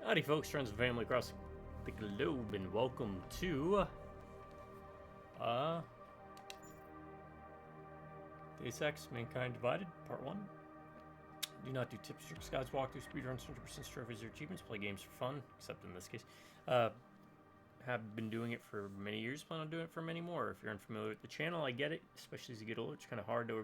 Howdy folks, friends and family across the globe, and welcome to Deus Ex Mankind Divided, Part 1. Do not do tips, tricks, guides, walkthroughs, speedruns, 100% trophies, or achievements. Play games for fun, except in this case. Have been doing it for many years, plan on doing it for many more. If you're unfamiliar with the channel, I get it, especially as you get older. It's kind of hard to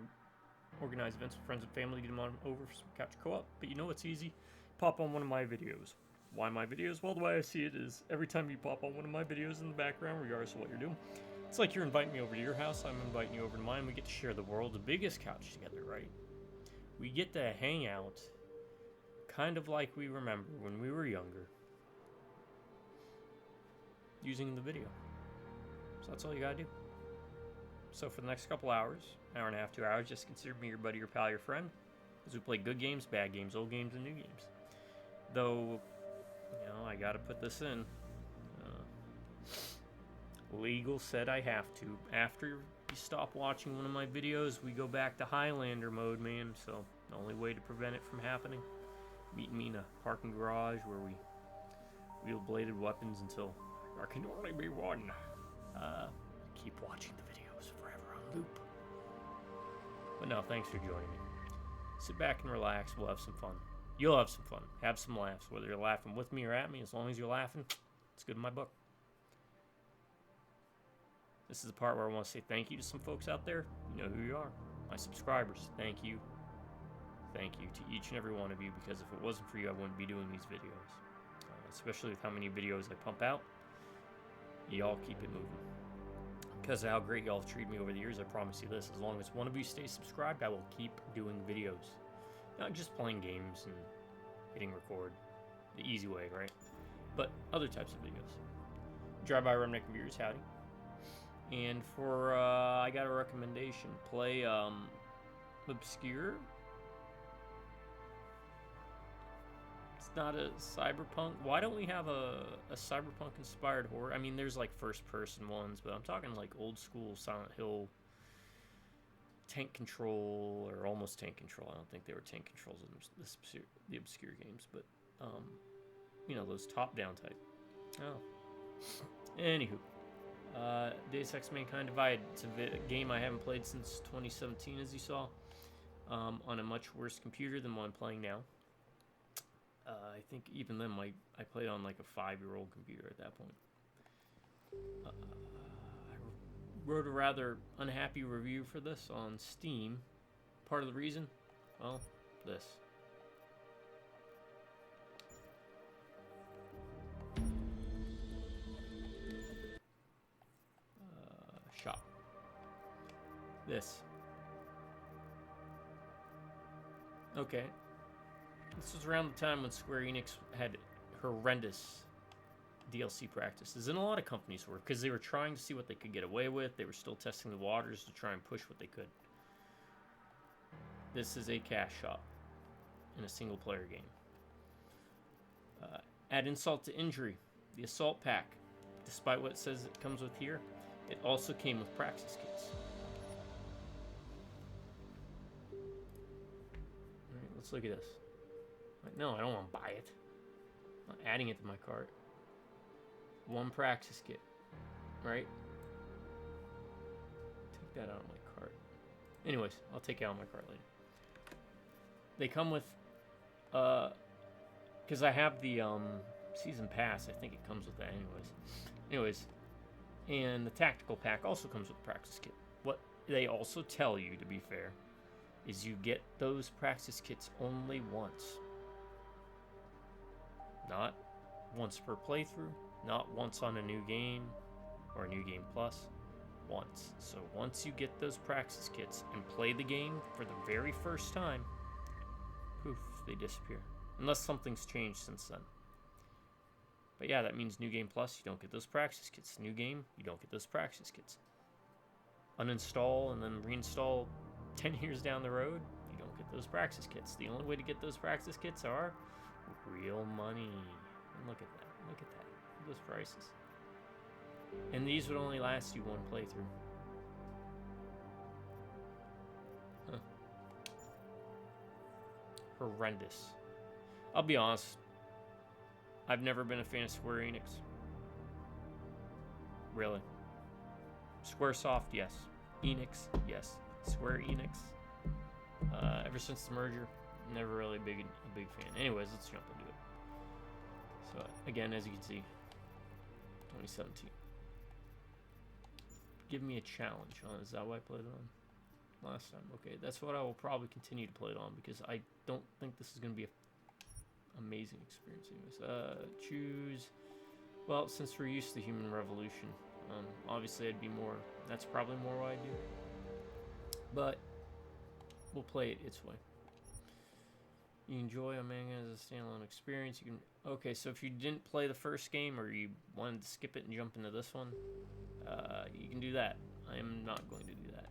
organize events with friends and family, get them on over for some couch co-op, but you know what's easy? Pop on one of my videos. Why my videos? Well, the way I see it is every time you pop on one of my videos in the background, regardless of what you're doing, it's like you're inviting me over to your house, I'm inviting you over to mine, we get to share the world's biggest couch together, right? We get to hang out kind of like we remember when we were younger, using the video. So that's all you gotta do. So for the next couple hours, hour and a half, 2 hours, just consider me your buddy, your pal, your friend, as we play good games, bad games, old games, and new games. Though, you know, I gotta put this in. Legal said I have to. After you stop watching one of my videos, we go back to Highlander mode, man. So the only way to prevent it from happening, meet me in a parking garage where we wield bladed weapons until there can only be one. Keep watching the videos forever on loop. But no, thanks for joining me. Sit back and relax. We'll have some fun. You'll have some fun. Have some laughs. Whether you're laughing with me or at me, as long as you're laughing, it's good in my book. This is the part where I want to say thank you to some folks out there. You know who you are. My subscribers. Thank you. Thank you to each and every one of you, because if it wasn't for you, I wouldn't be doing these videos. Especially with how many videos I pump out. Y'all keep it moving. Because of how great y'all have treated me over the years, I promise you this. As long as one of you stays subscribed, I will keep doing videos. Not just playing games and hitting record. The easy way, right? But other types of videos. Drive by Redneck Computers, howdy. And for, I got a recommendation. Play, Obscure. It's not a cyberpunk. Why don't we have a cyberpunk inspired horror? I mean, there's like first person ones, but I'm talking like old school Silent Hill, tank control, or almost tank control. I don't think they were tank controls in the obscure games, but you know, those top down type. Oh, anywho, Deus Ex Mankind Divided. It's a game I haven't played since 2017, as you saw, on a much worse computer than what I'm playing now. I think even then, I played on like a 5-year-old computer at that point. I wrote a rather unhappy review for this on Steam. Part of the reason? Well, this. Shop. This. Okay. This was around the time when Square Enix had horrendous DLC practices, and a lot of companies were, because they were trying to see what they could get away with. They were still testing the waters to try and push what they could. This is a cash shop in a single-player game. Add insult to injury, the Assault Pack, despite what it says it comes with here, it also came with Praxis kits. Alright, let's look at this. No, I don't want to buy it. I'm not adding it to my cart. One Praxis kit, right? Take that out of my cart. Anyways, I'll take it out of my cart later. They come with, because I have the season pass. I think it comes with that anyways. And the tactical pack also comes with the Praxis kit. What they also tell you, to be fair, is you get those Praxis kits only once. Not once per playthrough, not once on a new game or a new game plus, once. So once you get those Praxis kits and play the game for the very first time, poof, they disappear. Unless something's changed since then. But yeah, that means new game plus, you don't get those Praxis kits. New game, you don't get those Praxis kits. Uninstall and then reinstall 10 years down the road, you don't get those Praxis kits. The only way to get those Praxis kits are real money. And look at that. Look at that. Look at those prices. And these would only last you one playthrough. Huh. Horrendous. I'll be honest. I've never been a fan of Square Enix. Really. Squaresoft, yes. Enix, yes. Square Enix. Ever since the merger, never really a big fan. Anyways, let's jump into it. So again, as you can see, 2017. Give me a challenge. Is that what I played it on last time? Okay, that's what I will probably continue to play it on because I don't think this is going to be an amazing experience. Anyways, choose. Well, since we're used to Human Revolution, obviously I'd be more. That's probably more what I do. But we'll play it its way. You enjoy Omega as a standalone experience. You can. Okay, so if you didn't play the first game or you wanted to skip it and jump into this one, you can do that. I am not going to do that.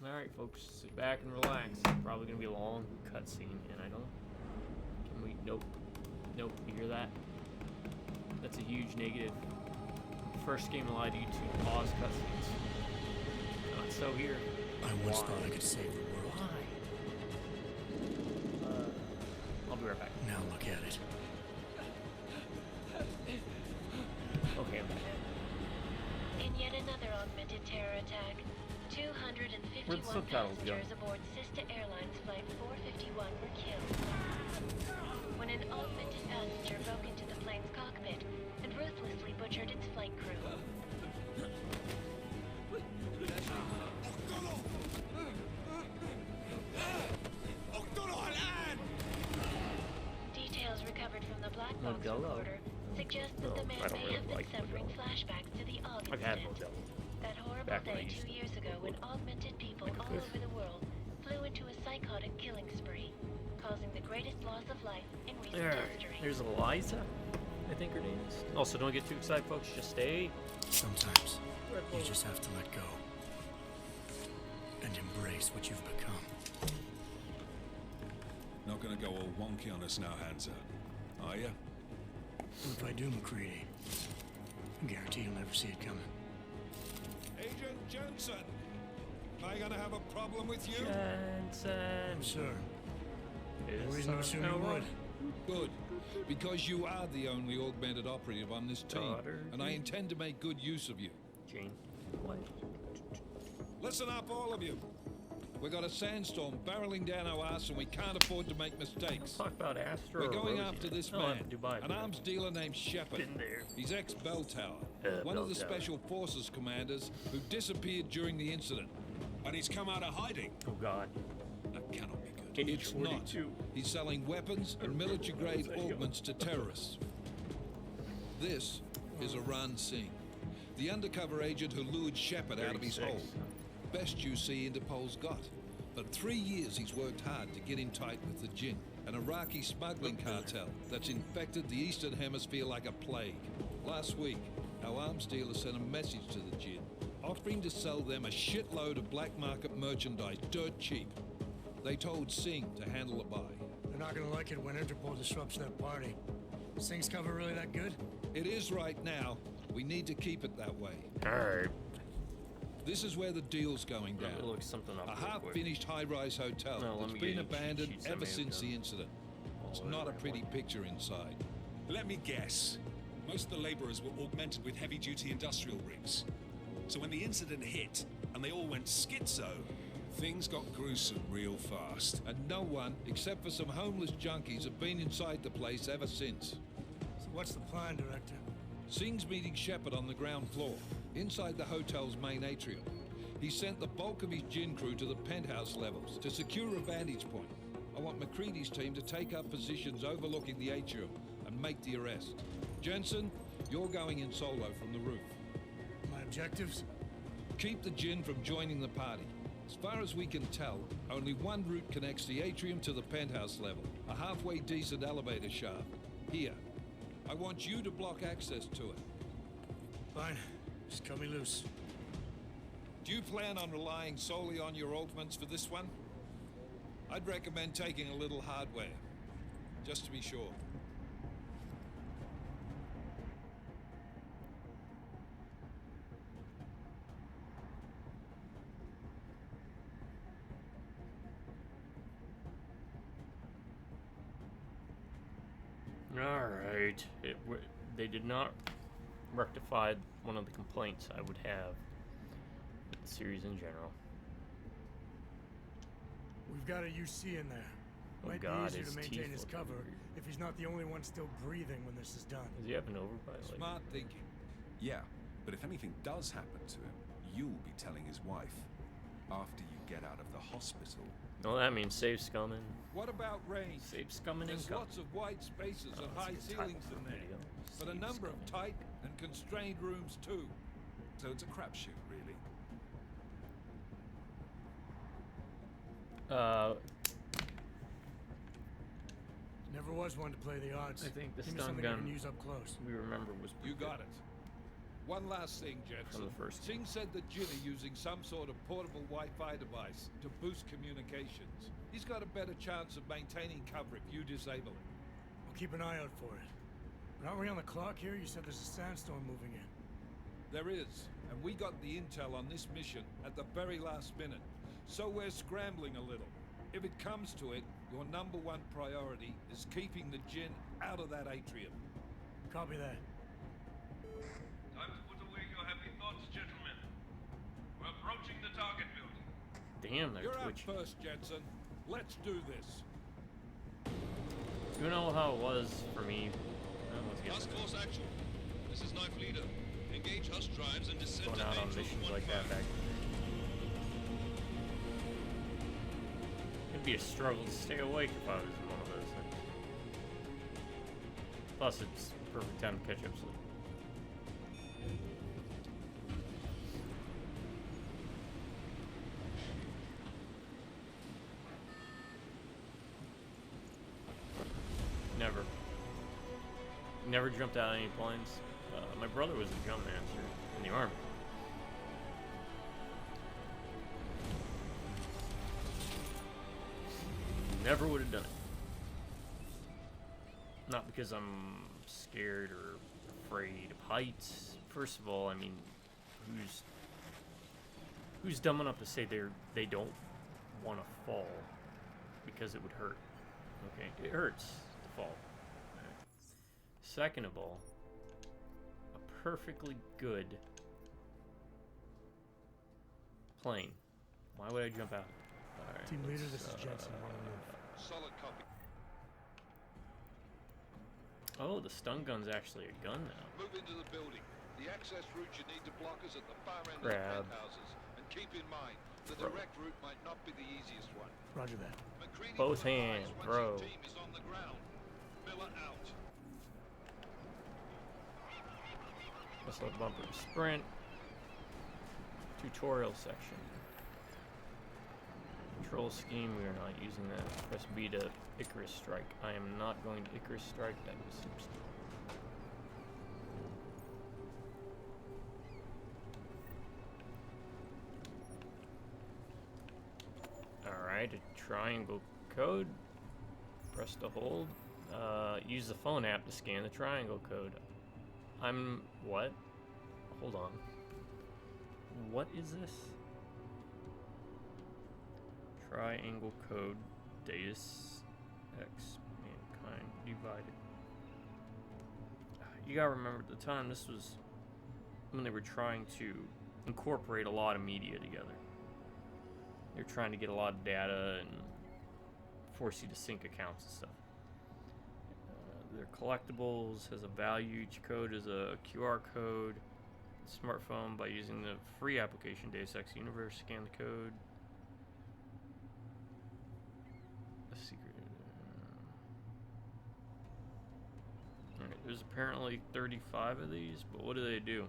All right, folks, sit back and relax. Probably gonna be a long cutscene, and I don't. Can we? Nope. Nope. You hear that? That's a huge negative. First game allowed you to pause cutscenes. Not so here. I once thought I could save the world. Why? I'll be right back. Now look at it. Okay, I'm back. In yet another augmented terror attack, 251 passengers aboard Sister Airlines Flight 451 were killed when an augmented passenger broke into the plane's cockpit and ruthlessly butchered its flight crew. Details recovered from the black box recorder suggest that the man may have been suffering flashbacks to the AUG incident. That horrible day 2 years ago when augmented people all over the world flew into a psychotic killing spree, causing the greatest loss of life in recent history. There's Eliza, I think her name is. Also, don't get too excited, folks. Just stay. Sometimes you just have to let go and embrace what you've become. Not gonna go all wonky on us now, Hansa, are ya? If I do, McCready, I guarantee you'll never see it coming. Agent Jensen! Am I gonna have a problem with you? Jensen. Sir, Is no reason to assume you would. Good. Because you are the only augmented operative on this team, and I intend to make good use of you. Jane. What? Listen up, all of you. We got a sandstorm barreling down our ass and we can't afford to make mistakes. Talk about Astro. We're or going Rosie. after this Oh, man, Dubai, an arms dealer named Shepard. Been there. He's ex-Bell Tower, one Bell of the Tower. Special Forces commanders who disappeared during the incident. And he's come out of hiding. Oh God. That cannot be good. It's not. H-42. He's selling weapons and military-grade augments to terrorists. This is Iran Singh, the undercover agent who lured Shepard out of his 36. hole. Best you see Interpol's got. For 3 years he's worked hard to get him tight with the Jinn, an Iraqi smuggling cartel that's infected the Eastern Hemisphere like a plague. Last week, our arms dealer sent a message to the Jinn, offering to sell them a shitload of black market merchandise dirt cheap. They told Singh to handle the buy. They're not gonna like it when Interpol disrupts their party. Is Singh's cover really that good? It is right now. We need to keep it that way. Alright. This is where the deal's going Let me down. look something up. A real quick. half-finished high-rise hotel No, let that's me been get you- abandoned sheets ever that may have since done. the incident. It's Oh, not a whatever. pretty picture inside. Let me guess. Most of the laborers were augmented with heavy-duty industrial rigs. So when the incident hit, and they all went schizo, Things got gruesome real fast. And no one, except for some homeless junkies, have been inside the place ever since. So what's the plan, Director? Singh's meeting Shepard on the ground floor, inside the hotel's main atrium. He sent the bulk of his Jinn crew to the penthouse levels to secure a vantage point. I want McCready's team to take up positions overlooking the atrium and make the arrest. Jensen, you're going in solo from the roof. My objectives? Keep the Jinn from joining the party. As far as we can tell, only one route connects the atrium to the penthouse level, a halfway decent elevator shaft. Here. I want you to block access to it. Fine. Just cut me loose. Do you plan on relying solely on your augments for this one? I'd recommend taking a little hardware, just to be sure. Alright. They did not rectify one of the complaints I would have with the series in general. We've got a UC in there. Oh Might God, be easier his to maintain teeth his look cover weird. if he's not the only one still breathing when this is done. Does he have an overbite? Like, Smart thinking. Yeah, but if anything does happen to him, you'll be telling his wife after you get out of the hospital. well, that means save scumming. What about range? Save scumming There's income. lots of wide spaces and that's a high good title ceilings for in a there, video. but a Save number of scumming. tight and constrained rooms too. So it's a crapshoot, really. Never was one to play the odds. I think the Give me stun something I gun can use up close. we remember was You pretty got good. it. One last thing, Jensen. From the first Singh said that Jin are using some sort of portable Wi-Fi device to boost communications. He's got a better chance of maintaining cover if you disable it. I'll keep an eye out for it. But aren't we on the clock here? You said there's a sandstorm moving in. There is, and we got the intel on this mission at the very last minute. So we're scrambling a little. If it comes to it, your number one priority is keeping the Jin out of that atrium. Copy that. Time to put away your happy thoughts, gentlemen. We're approaching the target building. Damn, they're You're up twitchy. first, Jensen. Let's do this. You know how it was for me? Let's get Task into Force Actual. This is Knife Leader. Engage hush drives and descend going to out on Angel missions 1-5. like that back then. It'd be a struggle to stay awake if I was in one of those things. Plus, it's perfect time to catch up. So. Never jumped out of any planes. My brother was a jump master in the army. Never would have done it. Not because I'm scared or afraid of heights. First of all, I mean, who's dumb enough to say they don't want to fall because it would hurt? Okay, it hurts to fall. Second of all, a perfectly good plane. Why would I jump out? All right, Team leader, this is Jensen. On the roof. Solid copy. Oh, the stun gun's actually a gun now. Move into the building. The access route you need to block is at the far end Grab. of the penthouses. And keep in mind, the Throw. direct route might not be the easiest one. Roger that. McCready Both will advise hands, once bro. your team is on the ground. Miller out. Missile bumper to sprint. Tutorial section. Control scheme, we are not using that. Press B to Icarus strike. I am not going to Icarus strike, that was seems Alright, a triangle code. Press to hold. Use the phone app to scan the triangle code. What? Hold on. What is this? Triangle code. Deus Ex Mankind divided. You gotta remember at the time, this was when they were trying to incorporate a lot of media together. They're trying to get a lot of data and force you to sync accounts and stuff. Their collectibles has a value. Each code is a QR code. Smartphone by using the free application Deus Ex Universe. Scan the code. A secret. Alright, there's apparently 35 of these, but what do they do?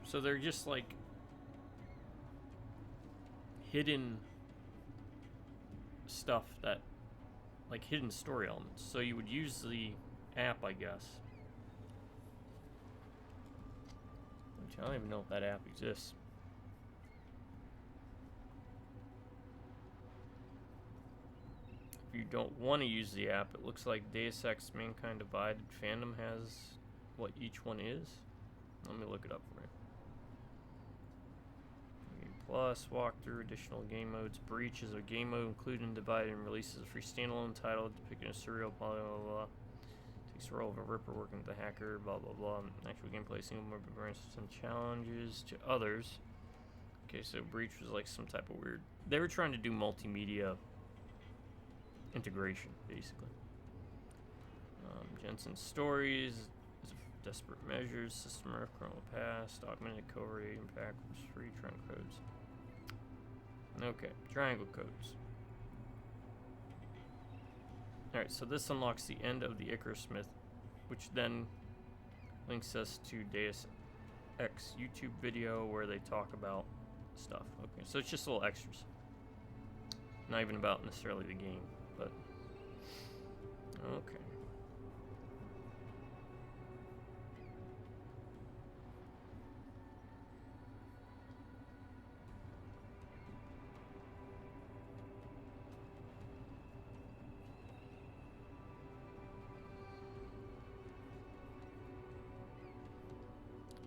So they're just like hidden stuff that, like hidden story elements. So you would use the app, I guess. Which I don't even know if that app exists. If you don't want to use the app, it looks like Deus Ex Mankind Divided fandom has what each one is. Let me look it up for you. Plus, walkthrough, additional game modes. Breach is a game mode included and divided and releases a free standalone title depicting a surreal blah blah blah. Takes the role of a ripper working with a hacker, blah blah blah. Actual gameplay, single mode branches and challenges to others. Okay, so Breach was like some type of weird. They were trying to do multimedia integration, basically. Jensen's Stories, Desperate Measures, System Earth, Chrono Past, Augmented Cohort, Impact, free triangle codes. Okay, triangle codes. Alright, so this unlocks the end of the Icarus Smith, which then links us to Deus Ex YouTube video where they talk about stuff. Okay, so it's just little extras. Not even about necessarily the game, but okay.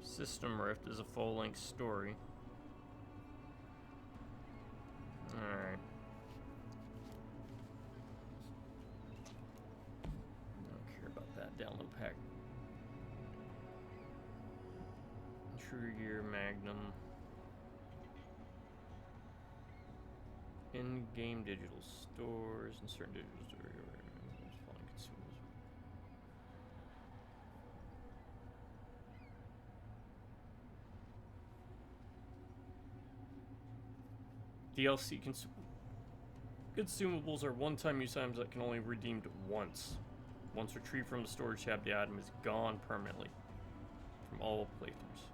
System Rift is a full-length story. Alright. Don't care about that download pack. True Gear Magnum. In-game digital stores and certain digital stores. DLC consumables are one-time use items that can only be redeemed once. Once retrieved from the storage tab, the item is gone permanently from all playthroughs.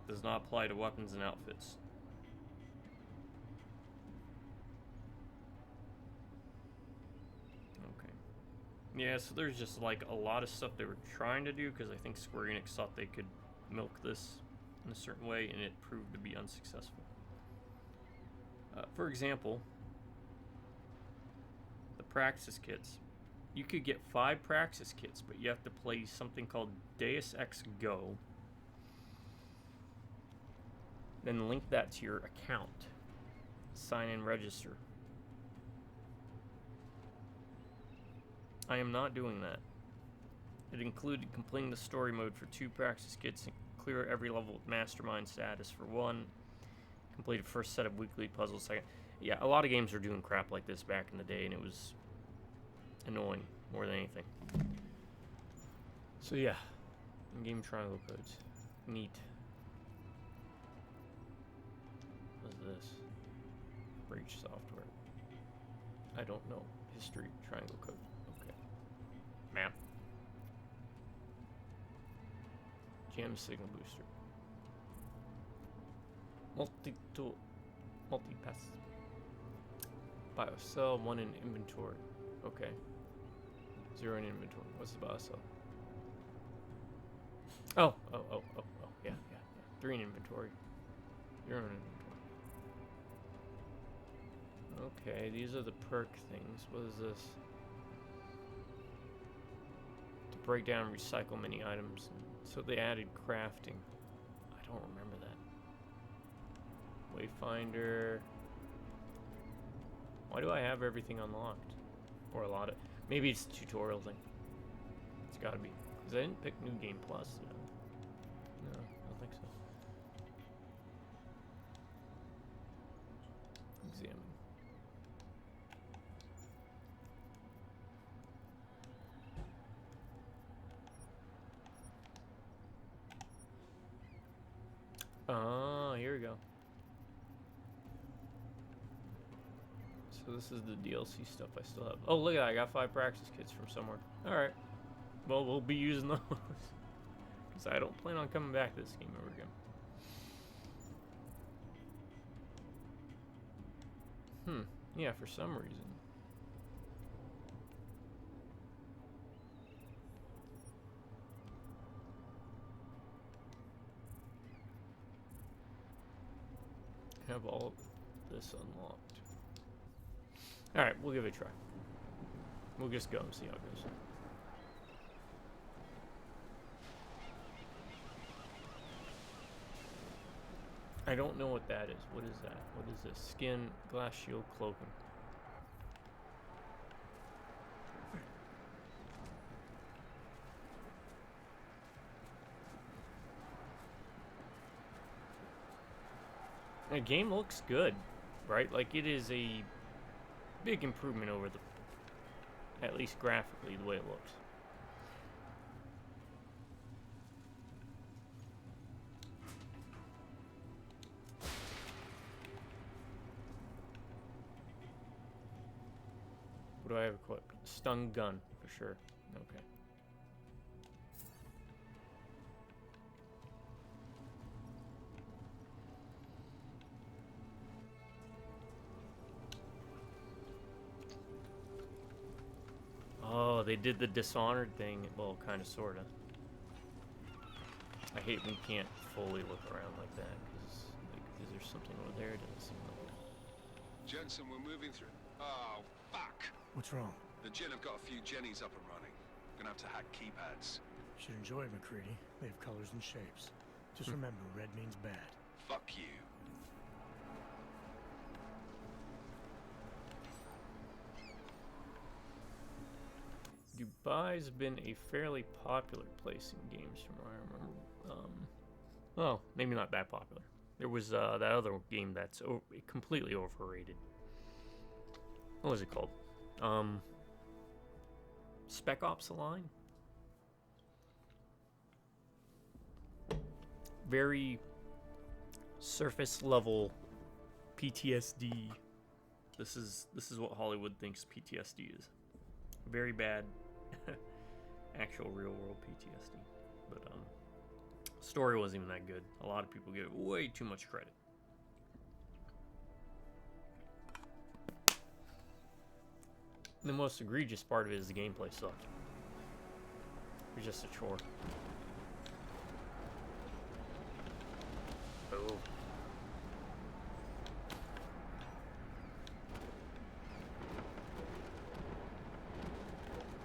Does not apply to weapons and outfits. Okay. Yeah, so there's just like a lot of stuff they were trying to do because I think Square Enix thought they could milk this in a certain way and it proved to be unsuccessful. For example, the Praxis kits. You could get 5 Praxis kits, but you have to play something called Deus Ex Go. Then link that to your account. Sign and register. I am not doing that. It included completing the story mode for 2 Praxis kits and clear every level with Mastermind status for 1. Completed first set of weekly puzzles second. Yeah, a lot of games were doing crap like this back in the day, and it was annoying more than anything. So yeah, in-game triangle codes. Neat. What's this? Breach software. I don't know. History triangle code. Okay. Map. Gem signal booster. Multi-tool. Multi-pass. Biocell, 1 in inventory. Okay. 0 in inventory. What's the biocell? Oh. Yeah. 3 in inventory. 0 in inventory. Okay, these are the perk things. What is this? To break down and recycle many items. So they added crafting. I don't remember that. Wayfinder. Why do I have everything unlocked? Or a lot of... Maybe it's a tutorial thing. It's gotta be. Because I didn't pick New Game Plus. No, I don't think so. Examine. Ah, here we go. So this is the DLC stuff I still have. Oh, look at that. I got 5 Praxis kits from somewhere. Alright. Well, we'll be using those. Because I don't plan on coming back to this game ever again. Yeah, for some reason. Have all of this unlocked. Alright, we'll give it a try. We'll just go and see how it goes. I don't know what that is. What is that? What is this? Skin, glass shield, cloaking. The game looks good, right? Like, it is a big improvement over the, at least graphically, the way it looks. What do I have equipped? Stun gun, for sure. Okay. Oh, they did the Dishonored thing. Well, kind of, sort of. I hate when you can't fully look around like that, because there's something over there. It doesn't seem like it. Jensen, we're moving through. Oh, fuck! What's wrong? The Jinn have got a few Jennies up and running. Gonna have to hack keypads. Should enjoy it, McCready. They have colors and shapes. Just remember, red means bad. Fuck you. Dubai's been a fairly popular place in games from what I remember. Well, maybe not that popular. There was that other game that's completely overrated. What was it called? Spec Ops: The Line? Very surface level PTSD. This is what Hollywood thinks PTSD is. Very bad actual real world PTSD. But story wasn't even that good. A lot of people give it way too much credit. The most egregious part of it is the gameplay sucked. It was just a chore. Oh.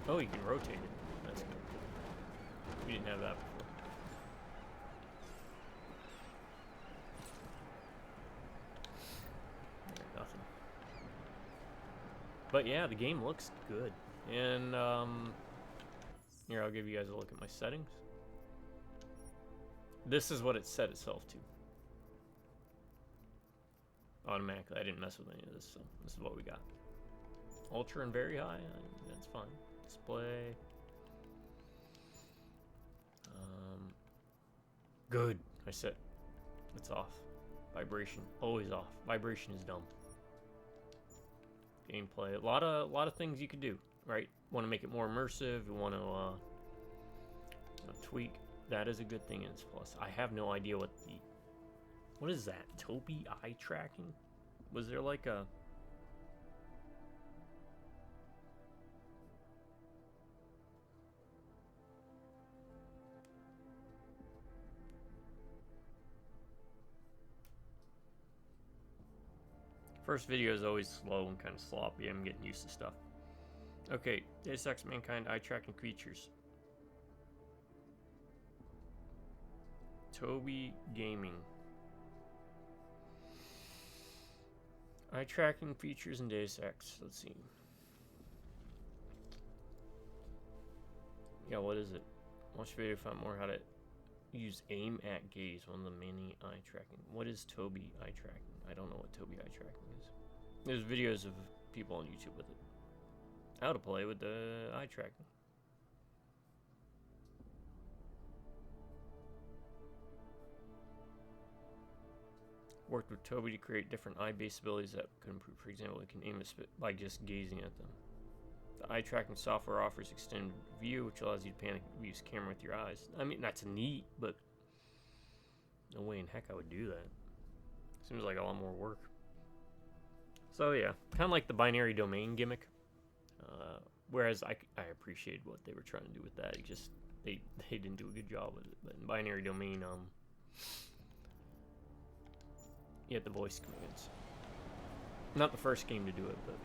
Oh, you can rotate it. That's good. We didn't have that before. Nothing. But yeah, the game looks good. And here, I'll give you guys a look at my settings. This is what it set itself to. Automatically, I didn't mess with any of this, so this is what we got. Ultra and very high, that's fine. Display. Good. I set. It's off. Vibration always off. Vibration is dumb. Gameplay. A lot of things you could do. Right. Want to make it more immersive. You want to tweak. That is a good thing in its plus. I have no idea what is that? Toby eye tracking? Was there like a first video is always slow and kind of sloppy. I'm getting used to stuff. Okay, Deus Ex Mankind eye tracking features. Toby Gaming. Eye tracking features in Deus Ex. Let's see. Yeah, what is it? Watch video to find more how to use aim at gaze. One of the many eye tracking. What is Toby eye tracking? I don't know what Toby eye tracking is. There's videos of people on YouTube with it. How to play with the eye tracking. Worked with Toby to create different eye-based abilities that could improve. For example, you can aim a spit by just gazing at them. The eye tracking software offers extended view, which allows you to use camera with your eyes. I mean, that's neat, but no way in heck I would do that. Seems like a lot more work. So yeah, kind of like the binary domain gimmick. Whereas I appreciated what they were trying to do with that. It just they didn't do a good job with it. But in binary domain, you had the voice commands. Not the first game to do it, but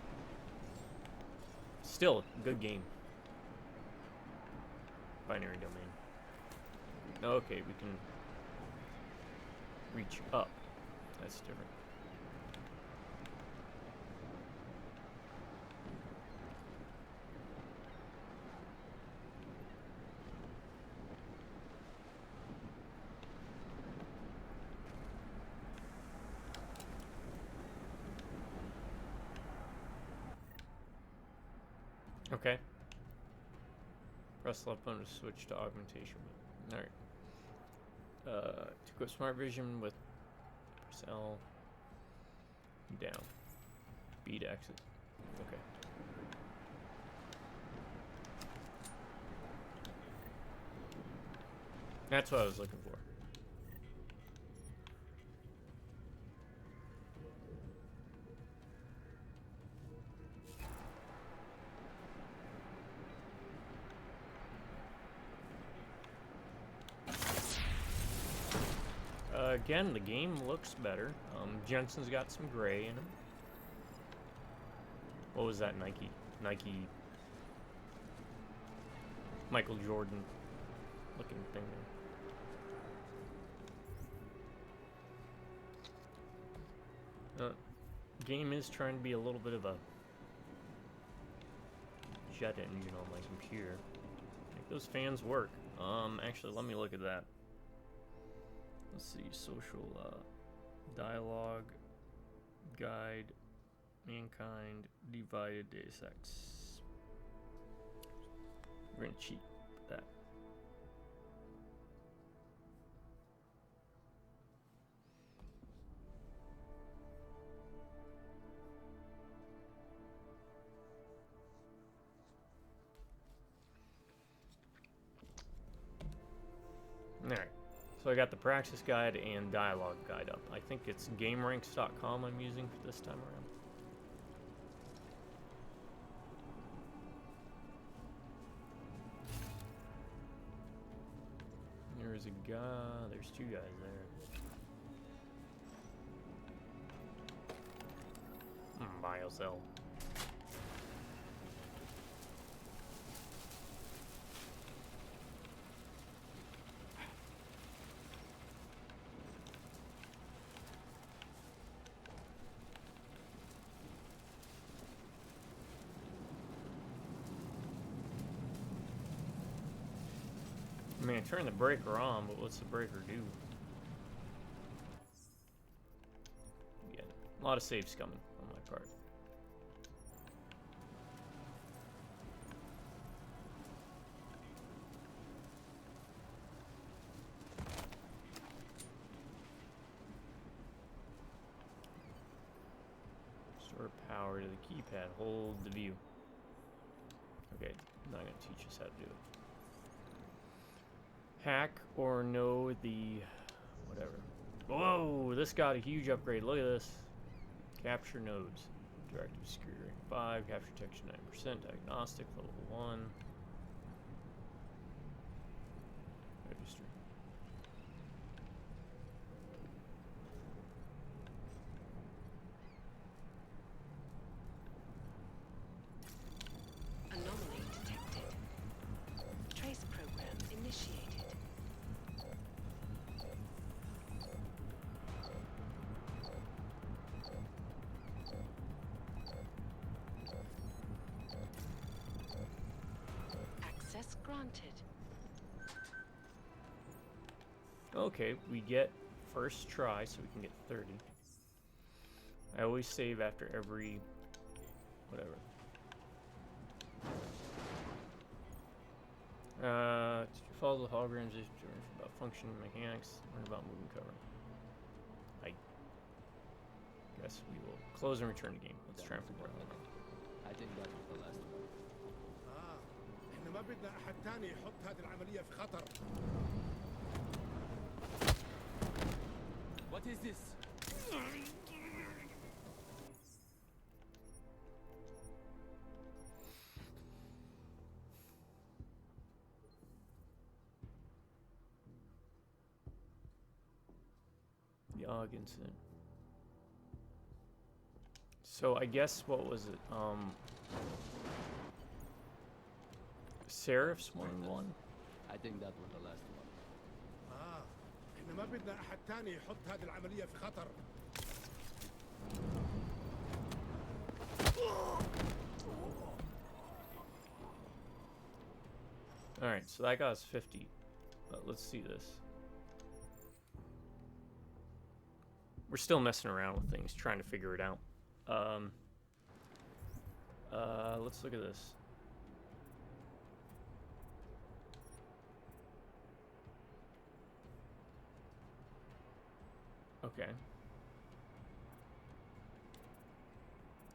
still a good game. Binary domain. Okay, we can reach up. That's different. Okay. Press left button to switch to augmentation. Alright. To go smart vision with press L down. B to exit. Okay. That's what I was looking for. Again, the game looks better. Jensen's got some gray in him. What was that Nike Michael Jordan looking thing there? Game is trying to be a little bit of a jet engine on my computer. Make those fans work. Actually, let me look at that. Let's see, social dialogue, guide, mankind, divided, Deus Ex. We're gonna cheat with that. Alright. So I got the Praxis guide and dialogue guide up. I think it's GameRanks.com I'm using for this time around. There's a guy, there's two guys there. BioCell. I mean, I turned the breaker on, but what's the breaker do? Yeah, a lot of saves coming on my part. Restore power to the keypad. Hold the view. Okay, not gonna teach us how to do it. Hack or know the whatever. Whoa, this got a huge upgrade. Look at this. Capture nodes. Directive security rank 5, capture detection 9%, diagnostic level 1. Registry. Anomaly detected. Trace program initiated. Access granted. Okay, we get first try, so we can get 30. I always save after every whatever. Follow the holograms about functioning mechanics, learn about moving cover. I guess we will close and return to game. Let's try and figure out that. I think that was the last one. احنا ما بدنا احد تاني يحط هذه العملية في خطر. What is this? The Og incident. So I guess what was it? Seraph's one. I think that was the last one. احنا ما بدنا احد تاني يحط هذه العملية في خطر. Alright, so that got us 50. But let's see this. We're still messing around with things, trying to figure it out. Let's look at this. Okay.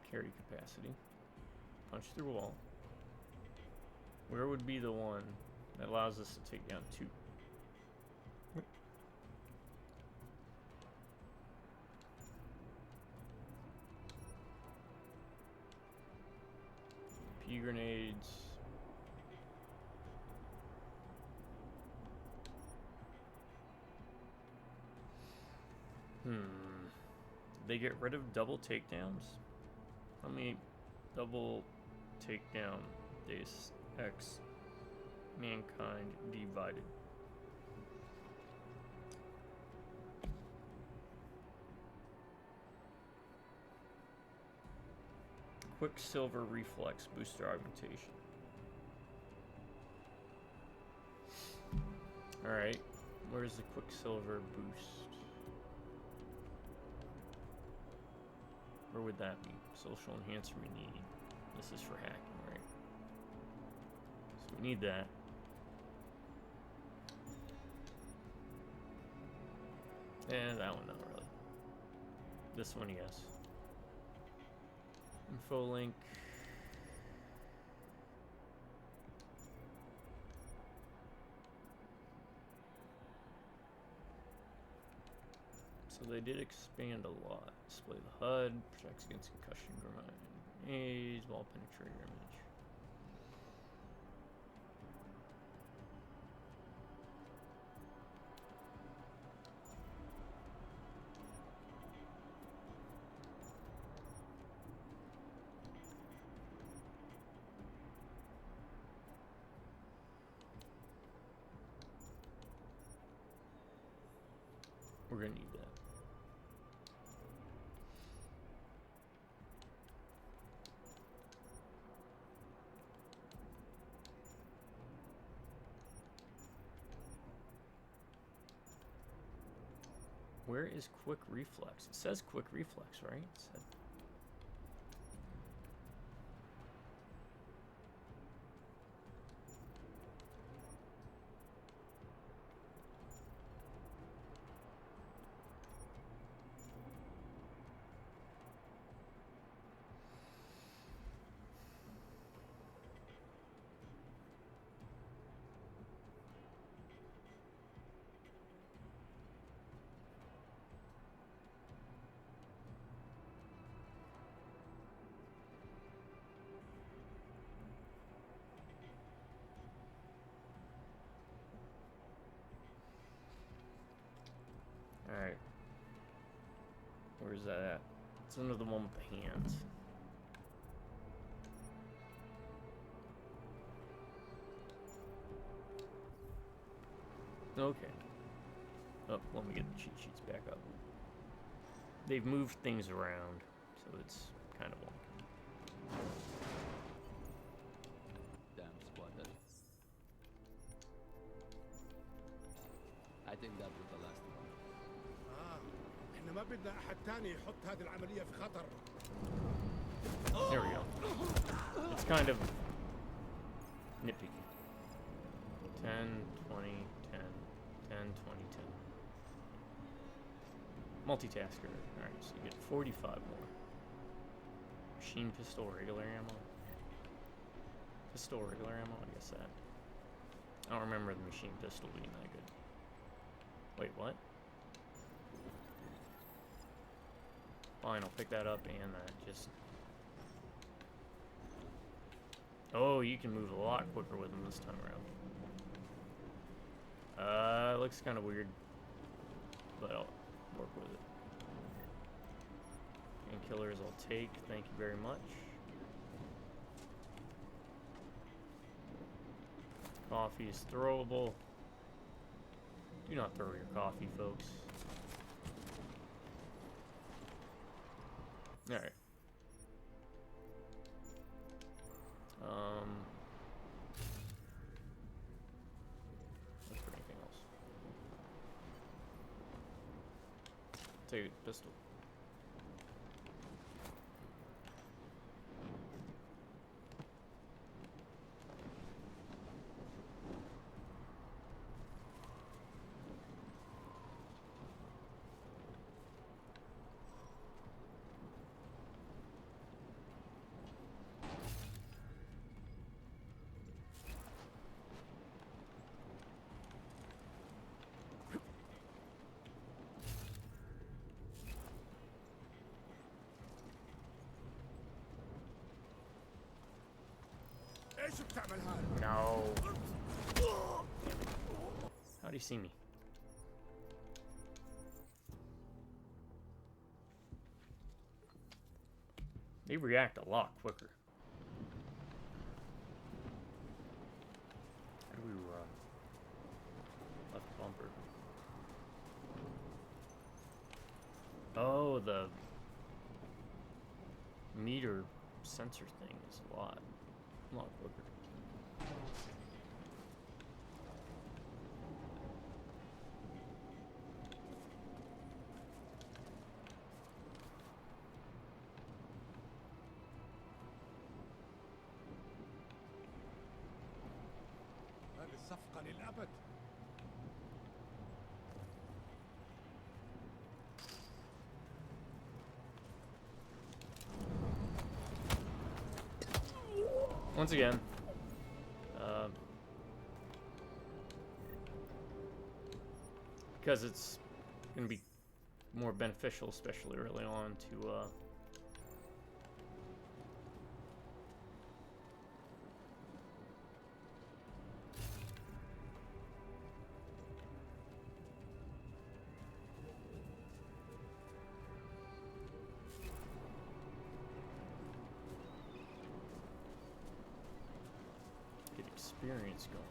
Carry capacity. Punch through a wall. Where would be the one that allows us to take down 2? Pea grenades. They get rid of double takedowns? How many double takedown Deus Ex Mankind divided? Quicksilver reflex booster augmentation. Alright, where's the Quicksilver boost? Where would that be? Social enhancer we need. This is for hacking, right? So we need that. And that one, not really. This one, yes. Info link. So they did expand a lot. Display the HUD, protects against concussion grenades, wall penetrator image. We're gonna need that. Where is quick reflex? It says quick reflex, right? It said. Alright. Where's that at? It's under the one with the hands. Okay. Oh, let me get the cheat sheets back up. They've moved things around, so it's kind of wonky. Damn squatter. I think that was the last one. احنا ما بدنا احد تاني يحط هذه العملية في خطر. There we go. It's kind of nitpicky. 10, 20, 10, 10, 20, 10. Multitasker. Alright, so you get 45 more. Machine pistol, regular ammo. Pistol, regular ammo, I guess that. I don't remember the machine pistol being that good. Wait, what? Fine, I'll pick that up and that. Just. Oh, you can move a lot quicker with them this time around. Looks kind of weird, but I'll work with it. Painkillers I'll take, thank you very much. Coffee is throwable. Do not throw your coffee, folks. Alright. take a pistol. No. How'd he see me? They react a lot quicker. How do we left bumper? Oh, the meter sensor thing is a lot quicker. هذه الصفقة للأبد. Once again, because it's going to be more beneficial, especially early on, to get experience going.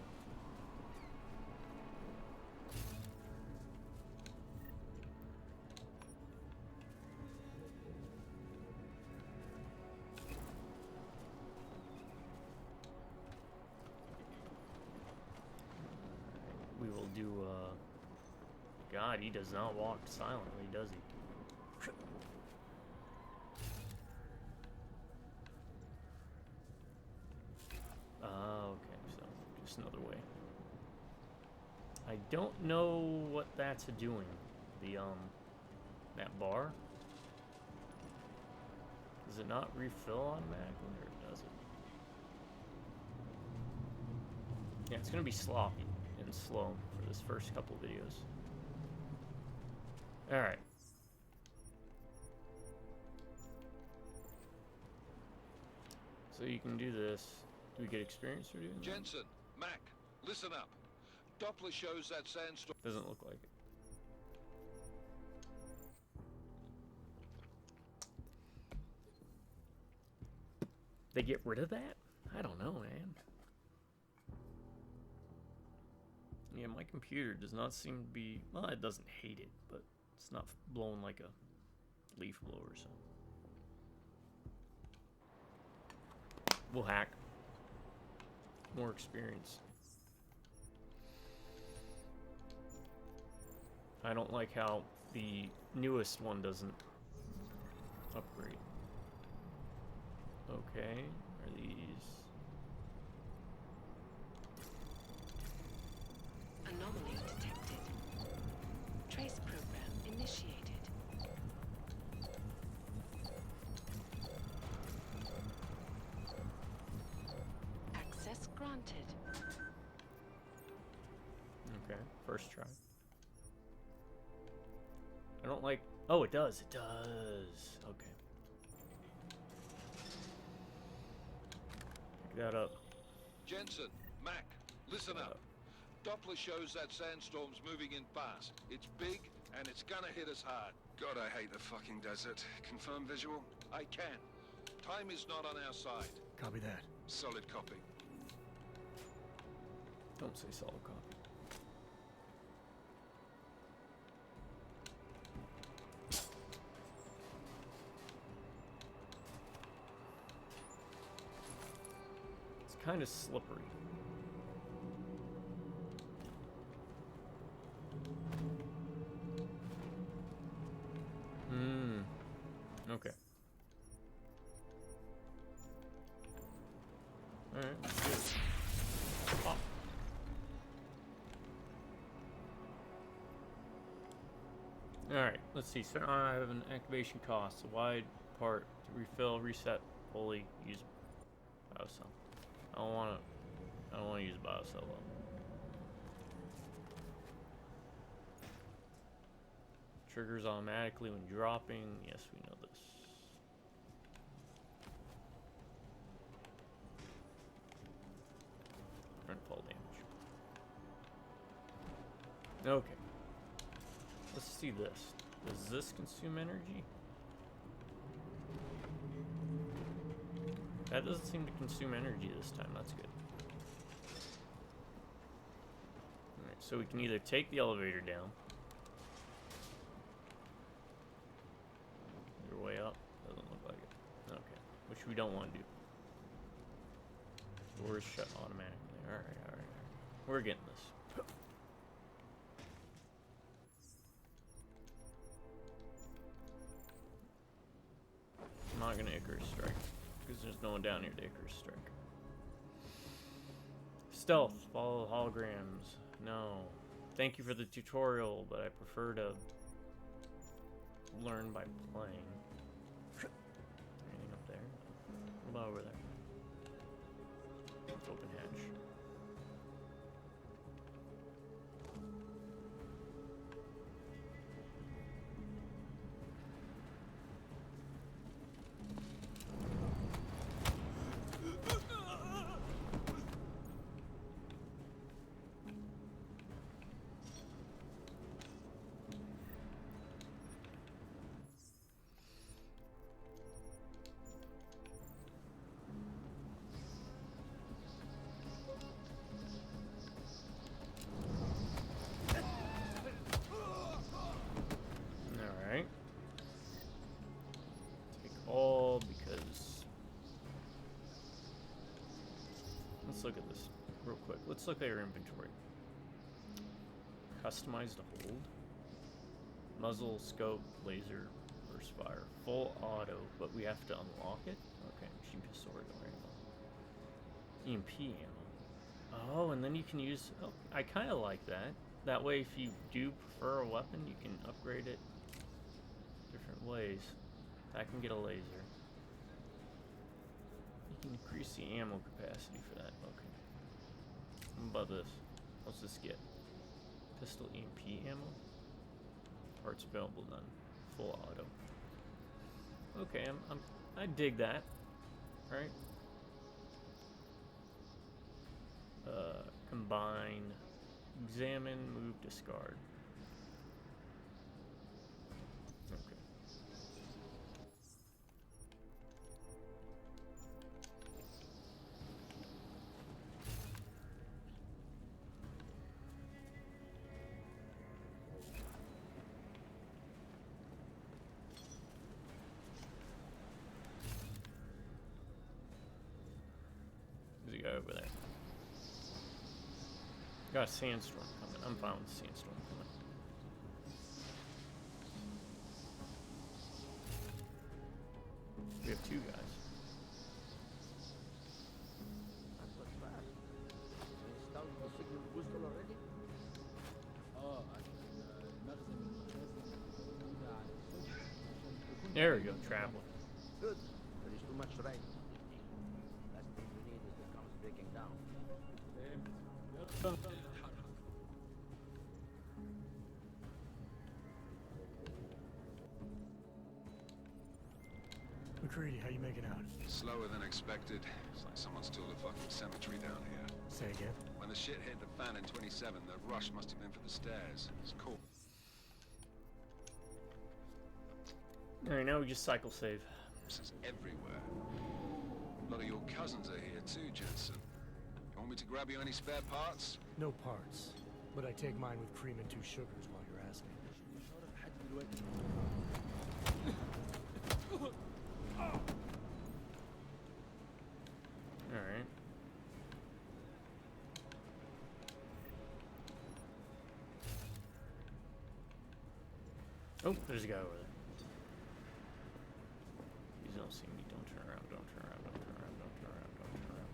We will do, God, he does not walk silently, does he? Okay, so just another way. I don't know what that's doing. The, that bar? Does it not refill automatically, or does it? Yeah, it's gonna be sloppy and slow for this first couple videos. Alright. So you can do this. Do we get experience for doing that? Jensen, Mac, listen up. Doppler shows that sandstorm. Doesn't look like it. They get rid of that? I don't know, man. Yeah, my computer does not seem to be... Well, it doesn't hate it, but it's not blowing like a leaf blower, so... We'll hack. More experience. I don't like how the newest one doesn't upgrade. Okay, are these... Anomaly detected. Trace program initiated. Access granted. Okay, first try. I don't like... Oh, it does. It does. Okay. Pick that up. Jensen, Mac, listen up. Doppler shows that sandstorm's moving in fast. It's big, and it's gonna hit us hard. God, I hate the fucking desert. Confirm visual? I can. Time is not on our side. Copy that. Solid copy. Don't say solid copy. It's kind of slippery. Alright, let's do it. Pop. Alright, let's see. So I have an activation cost. A wide part to refill, reset, fully use biocell. I don't want to use biocell though. Triggers automatically when dropping. Yes, we know this. Prevent fall damage. Okay. Let's see this. Does this consume energy? That doesn't seem to consume energy this time. That's good. Alright, so we can either take the elevator down. Either way up. Doesn't look like it. Okay. Which we don't want to do. Doors shut automatically. Alright, alright. We're getting this. I'm not gonna Icarus strike because there's no one down here to Icarus strike. Stealth, follow holograms. No. Thank you for the tutorial, but I prefer to learn by playing. Anything up there? What about over there? Let's open hatch. Let's look at this real quick. Let's look at your inventory. Customized hold. Muzzle, scope, laser, burst fire. Full auto, but we have to unlock it? Okay, machine pistol, right? EMP ammo. Oh, and then you can use... Oh, I kind of like that. That way, if you do prefer a weapon, you can upgrade it different ways. I can get a laser. You can increase the ammo capacity for that. Okay. What about this? What's this get? Pistol EMP ammo? Parts available none. Full auto. Okay, I dig that. Right? Combine, examine, move, discard. Okay. There's a guy over there. Got a sandstorm coming. I'm fine with the sandstorm coming. We have two guys. That was fast. Installed the signal booster already? Oh, There we go, traveling. Good. There is too much rain. Last thing we need is the comes breaking down. McCready, how you making out? Slower than expected. It's like someone's tilled a fucking cemetery down here. Say again? When the shit hit the fan in 27, the rush must have been for the stairs. It's cool. Alright, now we just cycle save. This is everywhere. A lot of your cousins are here too, Jensen. You want me to grab you any spare parts? No parts. But I take mine with cream and 2 sugars while you're asking. Alright. Oh, there's a guy over there. Please don't see me. Don't turn around. Don't turn around. Don't turn around. Don't turn around. Don't turn around.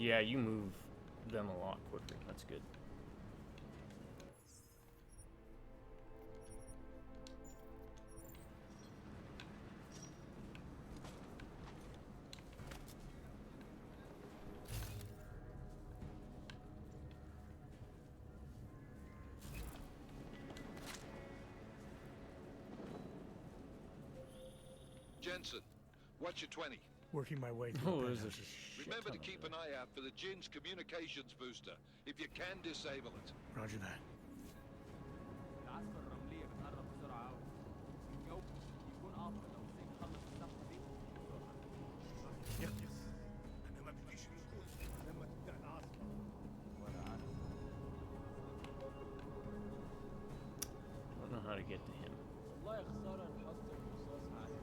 Yeah, you move them a lot quicker. That's good. Jensen, what's your 20? Working my way through. Oh, the there's a penthouses. shit Remember ton to of keep them. an eye out for the Jin's communications booster. If you can, disable it. Roger that. العاصفة الرملية بتقرب بسرعة أوي. الجو يكون أفضل لو زين خلص الصفقة دي بسرعة. يخلص. أنا ما بديش نفوت لما تبدأ العاصفة. ولا عارف. I don't know how to get to him. والله خسارة نحط الرصاص عليه.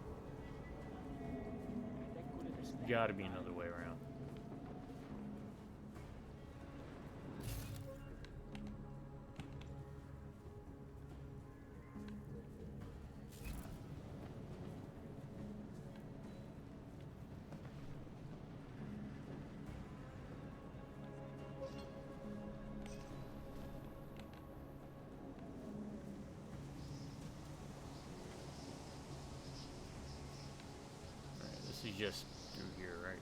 محتاج كل There's got to be another way around. Alright, this is just through here, right?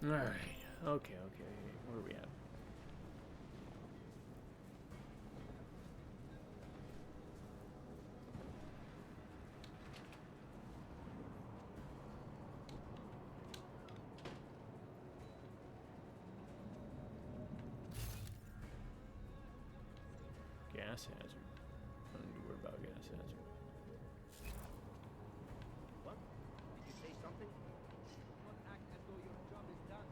Alright, okay. Where are we at? Gas hazard. I don't need to worry about gas hazard. What? Did you say something? Do not act as though your job is done.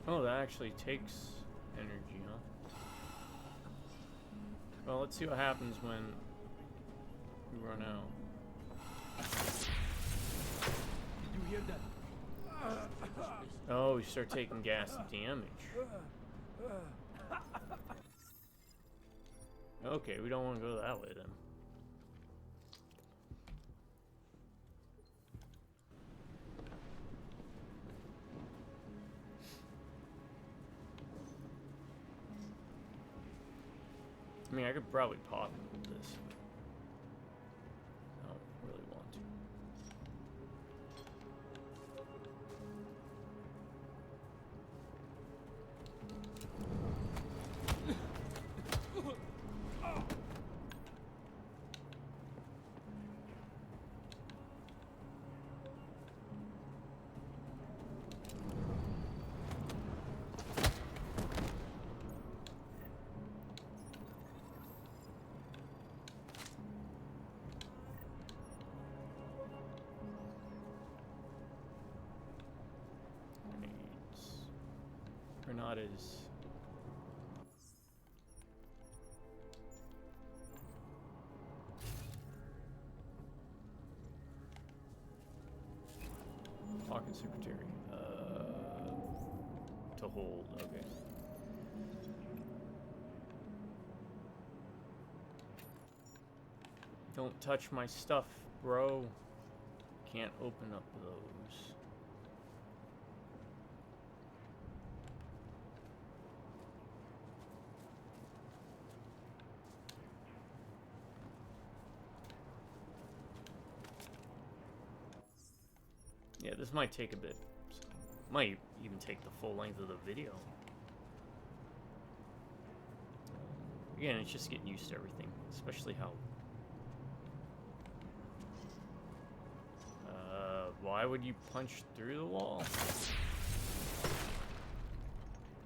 Oh, that actually takes energy, huh? Well, let's see what happens when we run out. Did you hear that? Oh, we start taking gas damage. Okay, we don't want to go that way then. I mean, I could probably pop this. I don't really want to. Or not as... Pocket secretary. To hold, okay. Don't touch my stuff, bro. Can't open up those. Yeah, this might take a bit. Might even take the full length of the video. Again, it's just getting used to everything, especially how... why Why would you punch through the wall?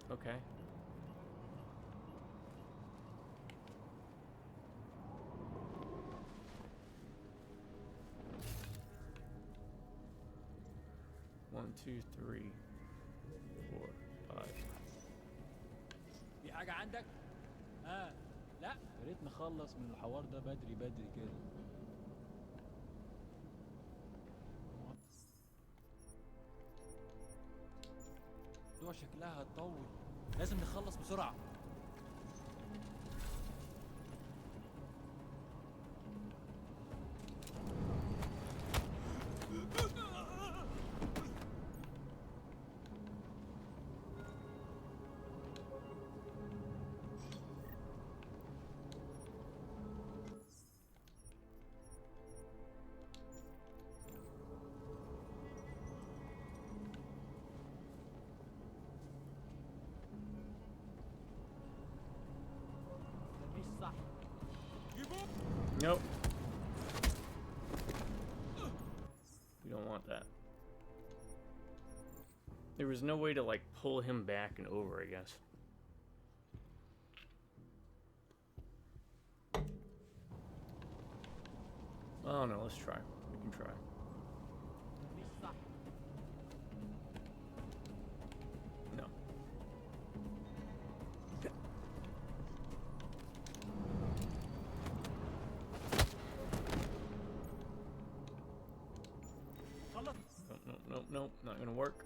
Okay. One, two, three, 4, 5. في حاجة عندك؟ لا يا ريت نخلص من الحوار ده بدري بدري كده. الموضوع شكلها هتطول، لازم نخلص بسرعة. Nope. We don't want that. There was no way to, like, pull him back and over, I guess. Oh no, let's try. We can try. No. Nope, not gonna work.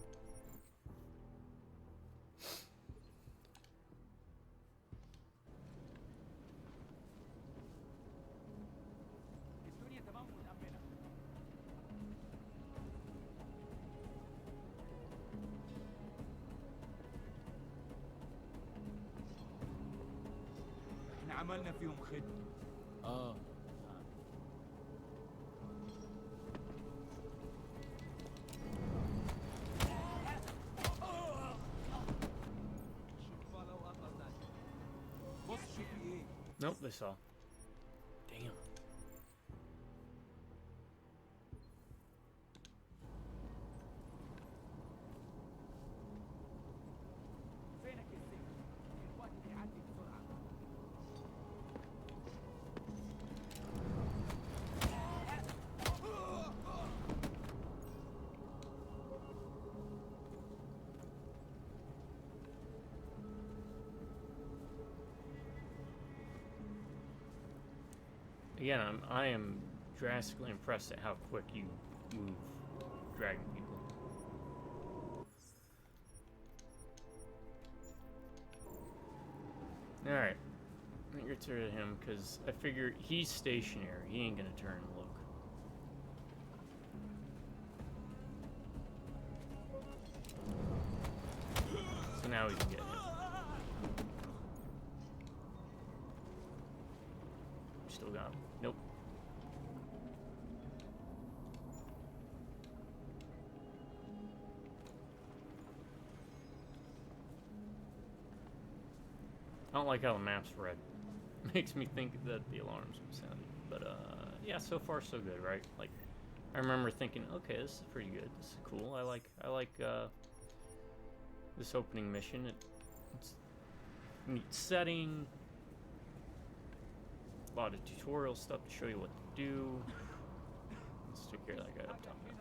احنا عملنا فيهم خدمة. Nope, they saw. Damn. Again, I am drastically impressed at how quick you move dragging people. Alright. I'm gonna get rid of him because I figure he's stationary. He ain't gonna turn and look. So now we can get him. Still got him. Nope. I don't like how the map's red. Makes me think that the alarms would sound. But yeah, so far so good, right? Like, I remember thinking, okay, this is pretty good. This is cool. I like this opening mission. It's a neat setting. A lot of tutorial stuff to show you what to do. Let's take care of that guy up top now.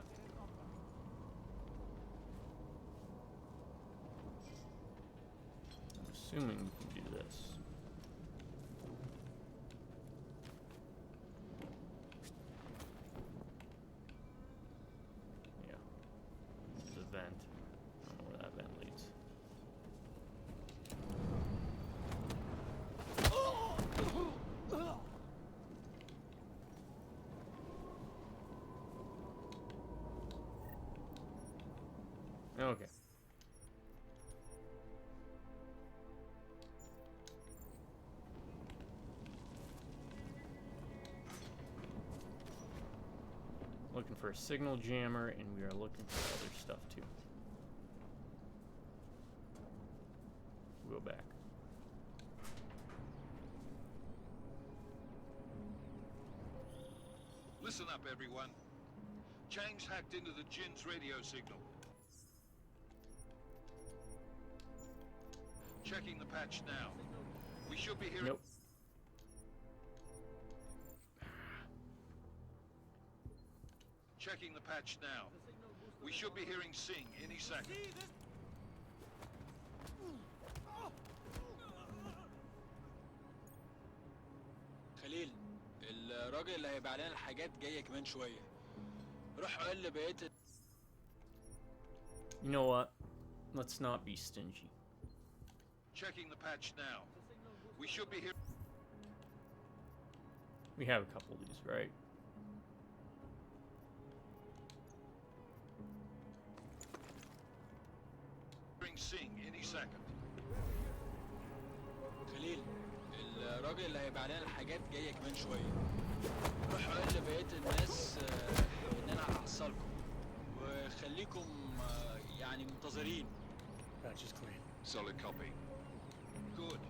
I'm assuming we can do this. Yeah. There's a vent. I don't know where that vent leads. Okay. Looking for a signal jammer, and we are looking for other stuff too. We'll go back. Listen up, everyone. Chang's hacked into the Jin's radio signal. Checking the patch now. We should be hearing... Nope. Checking the patch now. We should be hearing Sing any second. خليل، الراجل اللي هيبيع لنا الحاجات جاي كمان شوية. روح قول لبقية. You know what? Let's not be stingy. Checking the patch now. We should be here. We have a couple of these, right? Sing any second. خليل، الراجل اللي هيبيع لنا الحاجات جاي كمان شوية. روح قول لبقية الناس إن أنا هحصلكم وخليكم يعني منتظرين. Patch is clean. Solid copy. Good.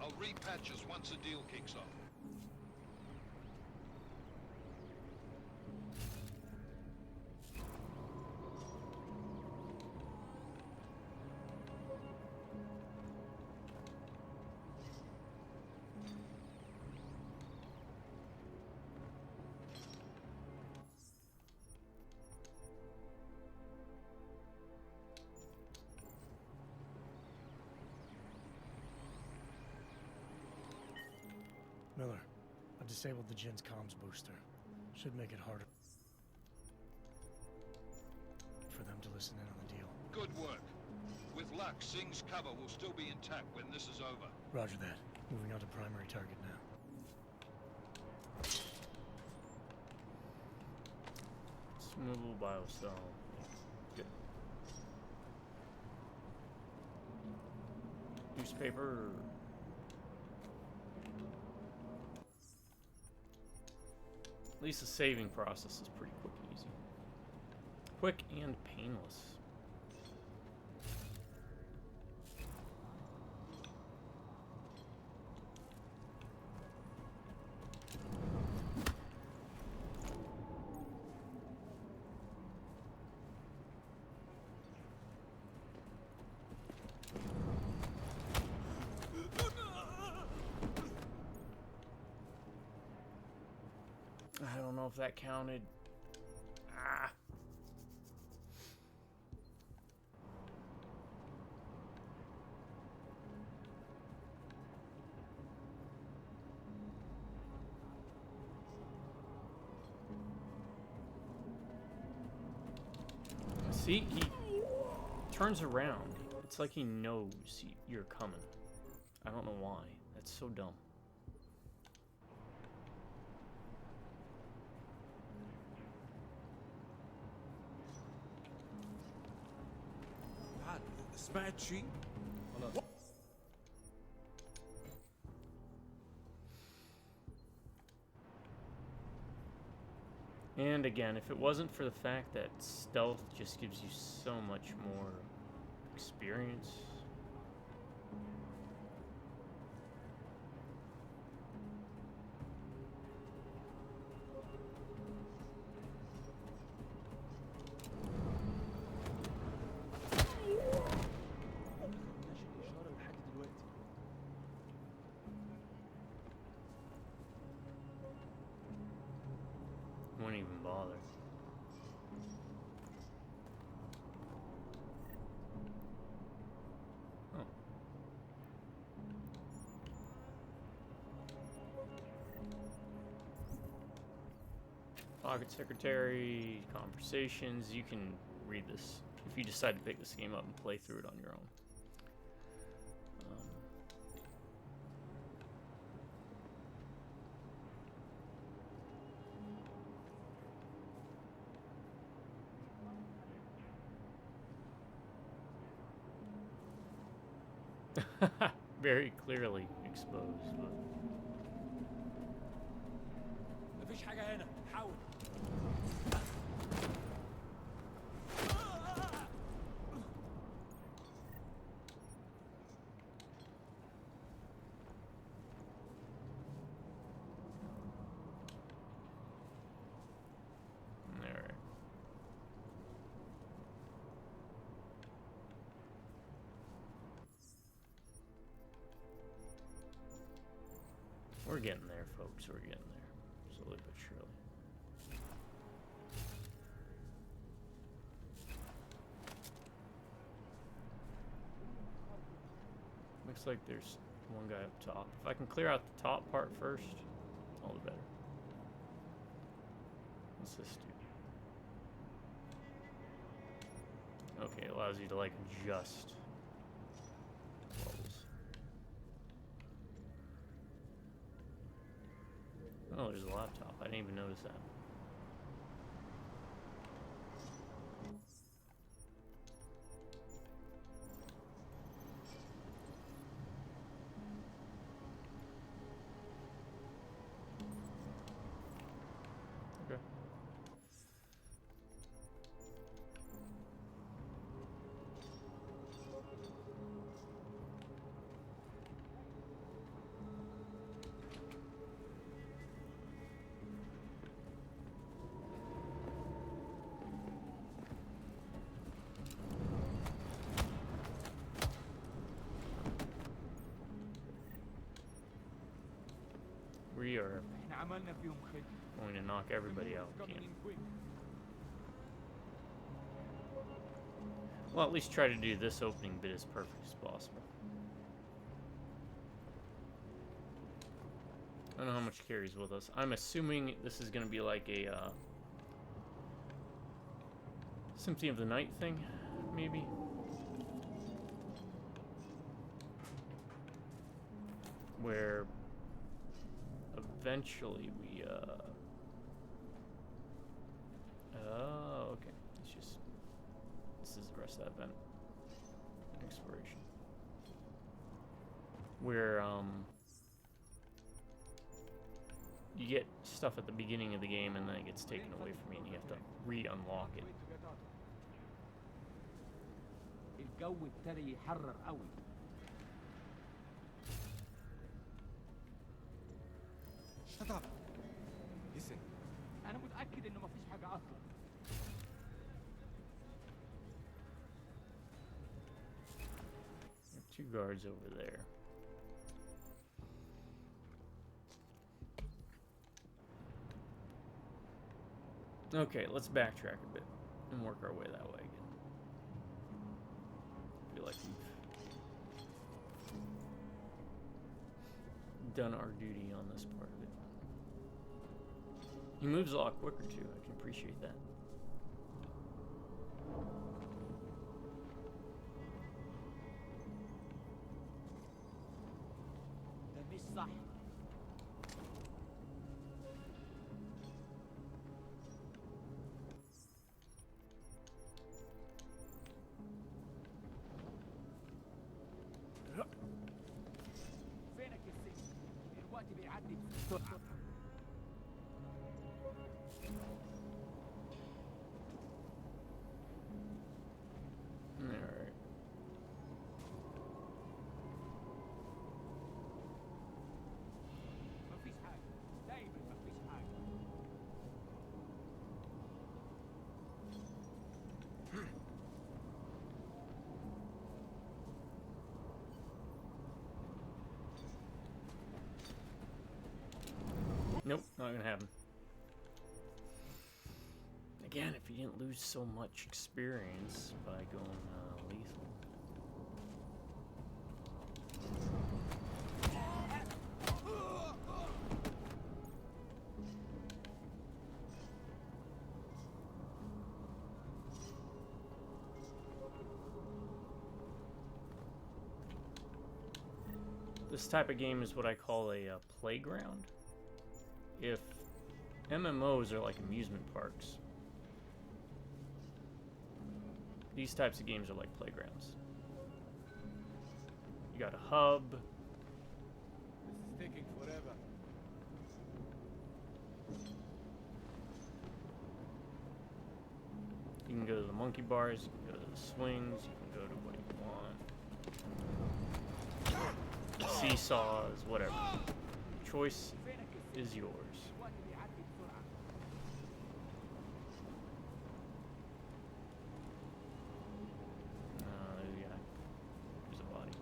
I'll repatch us once the deal kicks off. Miller, I've disabled the Jin's comms booster. Should make it harder for them to listen in on the deal. Good work. With luck, Sing's cover will still be intact when this is over. Roger that. Moving on to primary target now. Smoothable biocell. Good. Newspaper. At least the saving process is pretty quick and easy. Quick and painless. I don't know if that counted. Ah. See, he turns around. It's like he knows you're coming. I don't know why. That's so dumb. سمعت شيء؟ خلاص. And again, if it wasn't for the fact that stealth just gives you so much more experience. Wouldn't even bother. Oh. Pocket secretary, conversations. You can read this if you decide to pick this game up and play through it on your own. Very clearly exposed, but مفيش حاجة هنا، حاول. there. We're getting there, folks. We're getting there. Slowly but surely. Looks like there's one guy up top. If I can clear out the top part first, all the better. What's this do? Okay, it allows you to like adjust levels. Oh, there's a laptop. I didn't even notice that. Okay. We are going to knock everybody out. Well, at least try to do this opening bit as perfect as possible. I don't know how much carries with us. I'm assuming this is going to be like a Symphony of the Night thing, maybe. Where eventually we oh, okay. It's just this is the rest of that event. Exploration. Where you get stuff at the beginning of the game and then it gets taken away from you and you have to re-unlock it. الجو ابتدى يحرر قوي. Shut up. Listen. أنا متأكد إنه مفيش حاجة أصلا. There are 2 guards over there. Okay, let's backtrack a bit and work our way that way again. I feel like we've done our duty on this part of it. He moves a lot quicker too, I can appreciate that. ده مش صح. فينك يا سيدي؟ الوقت بيعدي بسرعة. Alright. مفيش حاجة. دايما مفيش حاجة. Nope, not gonna happen. Again, if you didn't lose so much experience by going lethal. This type of game is what I call a playground. If MMOs are like amusement parks, these types of games are like playgrounds. You got a hub. This is taking forever. You can go to the monkey bars, you can go to the swings, you can go to what you want. Seesaws, whatever. Choice is yours. الوقت بيعدي بسرعة. There's a guy. There's a body.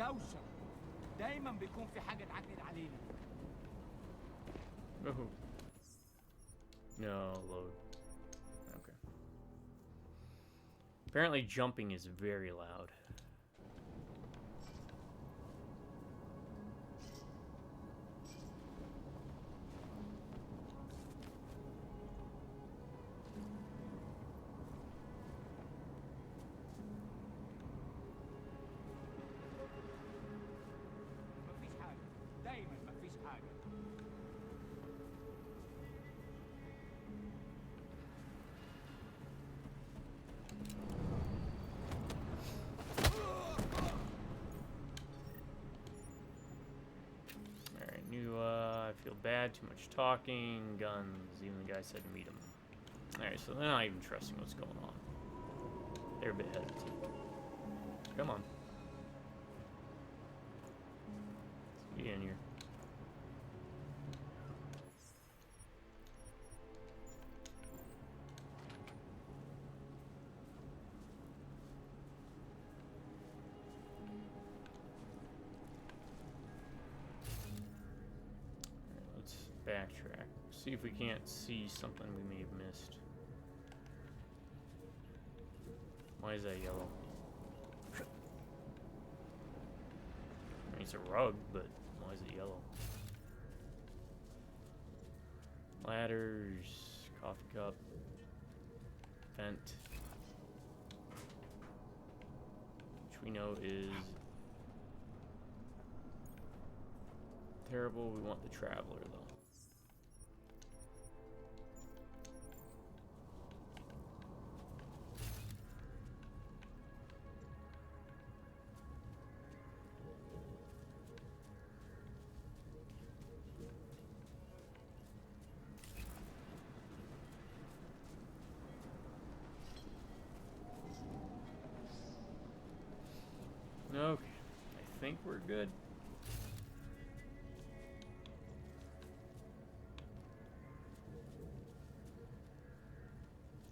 دوشة. دايما بيكون في حاجة تعكنن علينا. Oh. No, load. Okay. Apparently jumping is very loud. مفيش حاجة. دايما مفيش حاجة. Alright, new, I feel bad, too much talking, guns, even the guy said to meet him. Alright, so they're not even trusting what's going on. They're a bit hesitant. Come on. Let's get in here. Let's backtrack. See if we can't see something we may have missed. Why is that yellow? I mean, it's a rug, but why is it yellow? Ladders, coffee cup, vent, which we know is terrible. We want the traveler, though. Okay, I think we're good.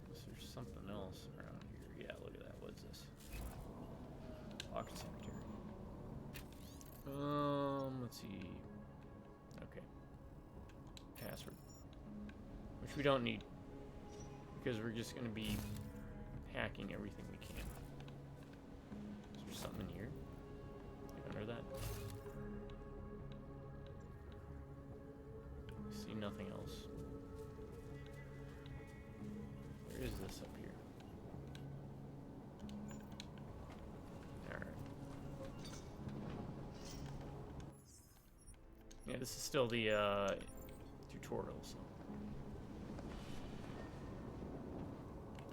Unless there's something else around here. Yeah, look at that. What's this? Pocket secretary. Let's see. Okay. Password. Which we don't need. Because we're just going to be hacking everything we can. Is there something in here? Like under that? See nothing else. Where is this up here? Alright. Yeah, this is still the tutorial, so.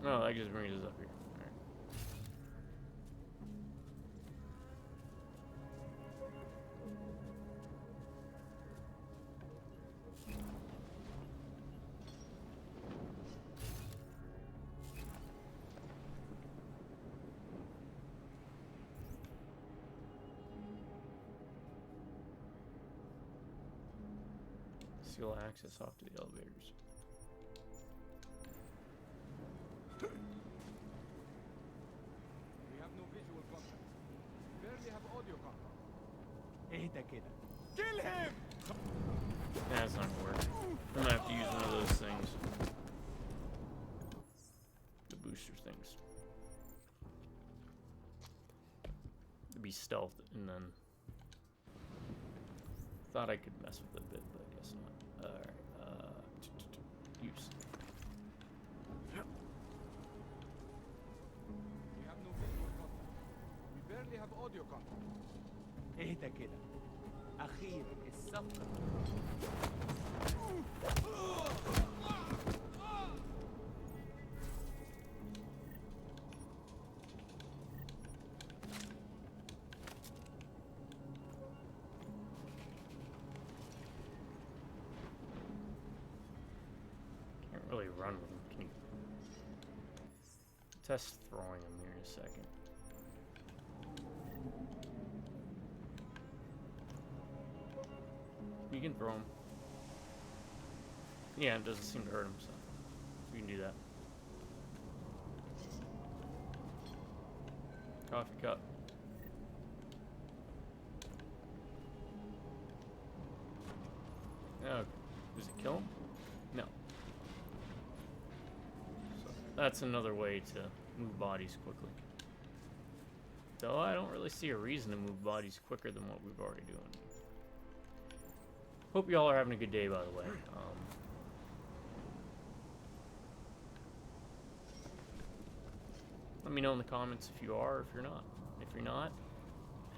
Oh, that just brings us up here. Alright. Seal access off to the elevators. We have no visual contact. We barely have audio contact. اهدى كده. Kill him! That's not gonna work. I'm gonna have to use one of those things. The booster things. To be stealth, and then thought I could mess with it a bit, but I guess not. Alright, use. We have no visual contact. We barely have audio contact. اهدى كده. أخيرا الصفقة. Can't really run with them, can you? Test throwing them here in a second. You can throw them. Yeah, it doesn't seem to hurt him, so you can do that. Coffee cup. Okay. Does it kill him? No. So that's another way to move bodies quickly. Though I don't really see a reason to move bodies quicker than what we've already doing. Hope y'all are having a good day, by the way. Let me know in the comments if you are or if you're not. If you're not,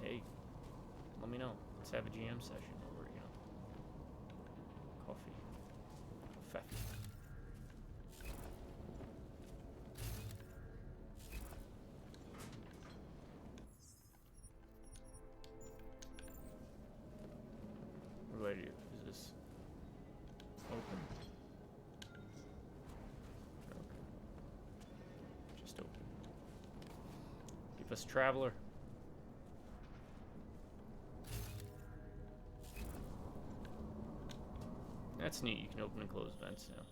hey, let me know. Let's have a GM session over, coffee. Coffee. What do I do? Is this open? Okay. Just open. Give us Traveler. That's neat. You can open and close vents now.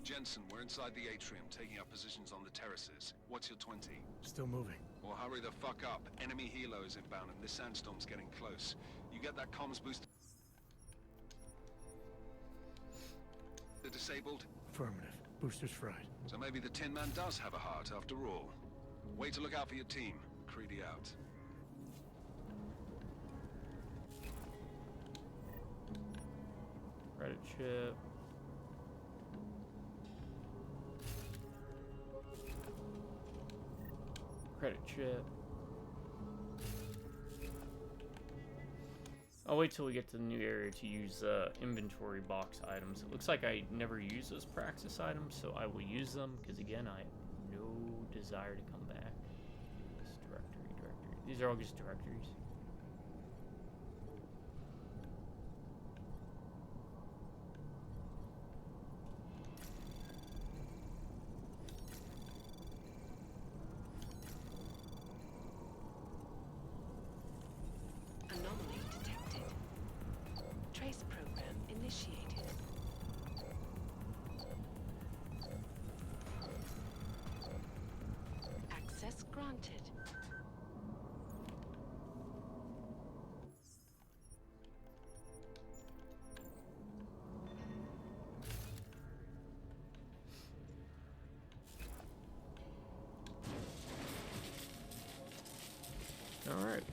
Jensen, we're inside the atrium, taking up positions on the terraces. What's your 20? Still moving. Well, hurry the fuck up. Enemy helo is inbound, and this sandstorm's getting close. You get that comms booster disabled? Affirmative. Booster's fried. So maybe the Tin Man does have a heart after all. Way to look out for your team. Creedy out. Credit chip. Credit chip. I'll wait till we get to the new area to use inventory box items. It looks like I never use those Praxis items, so I will use them, because again, I have no desire to come back. This directory. These are all just directories. Anomaly detected. Trace program initiated. Access granted. All right.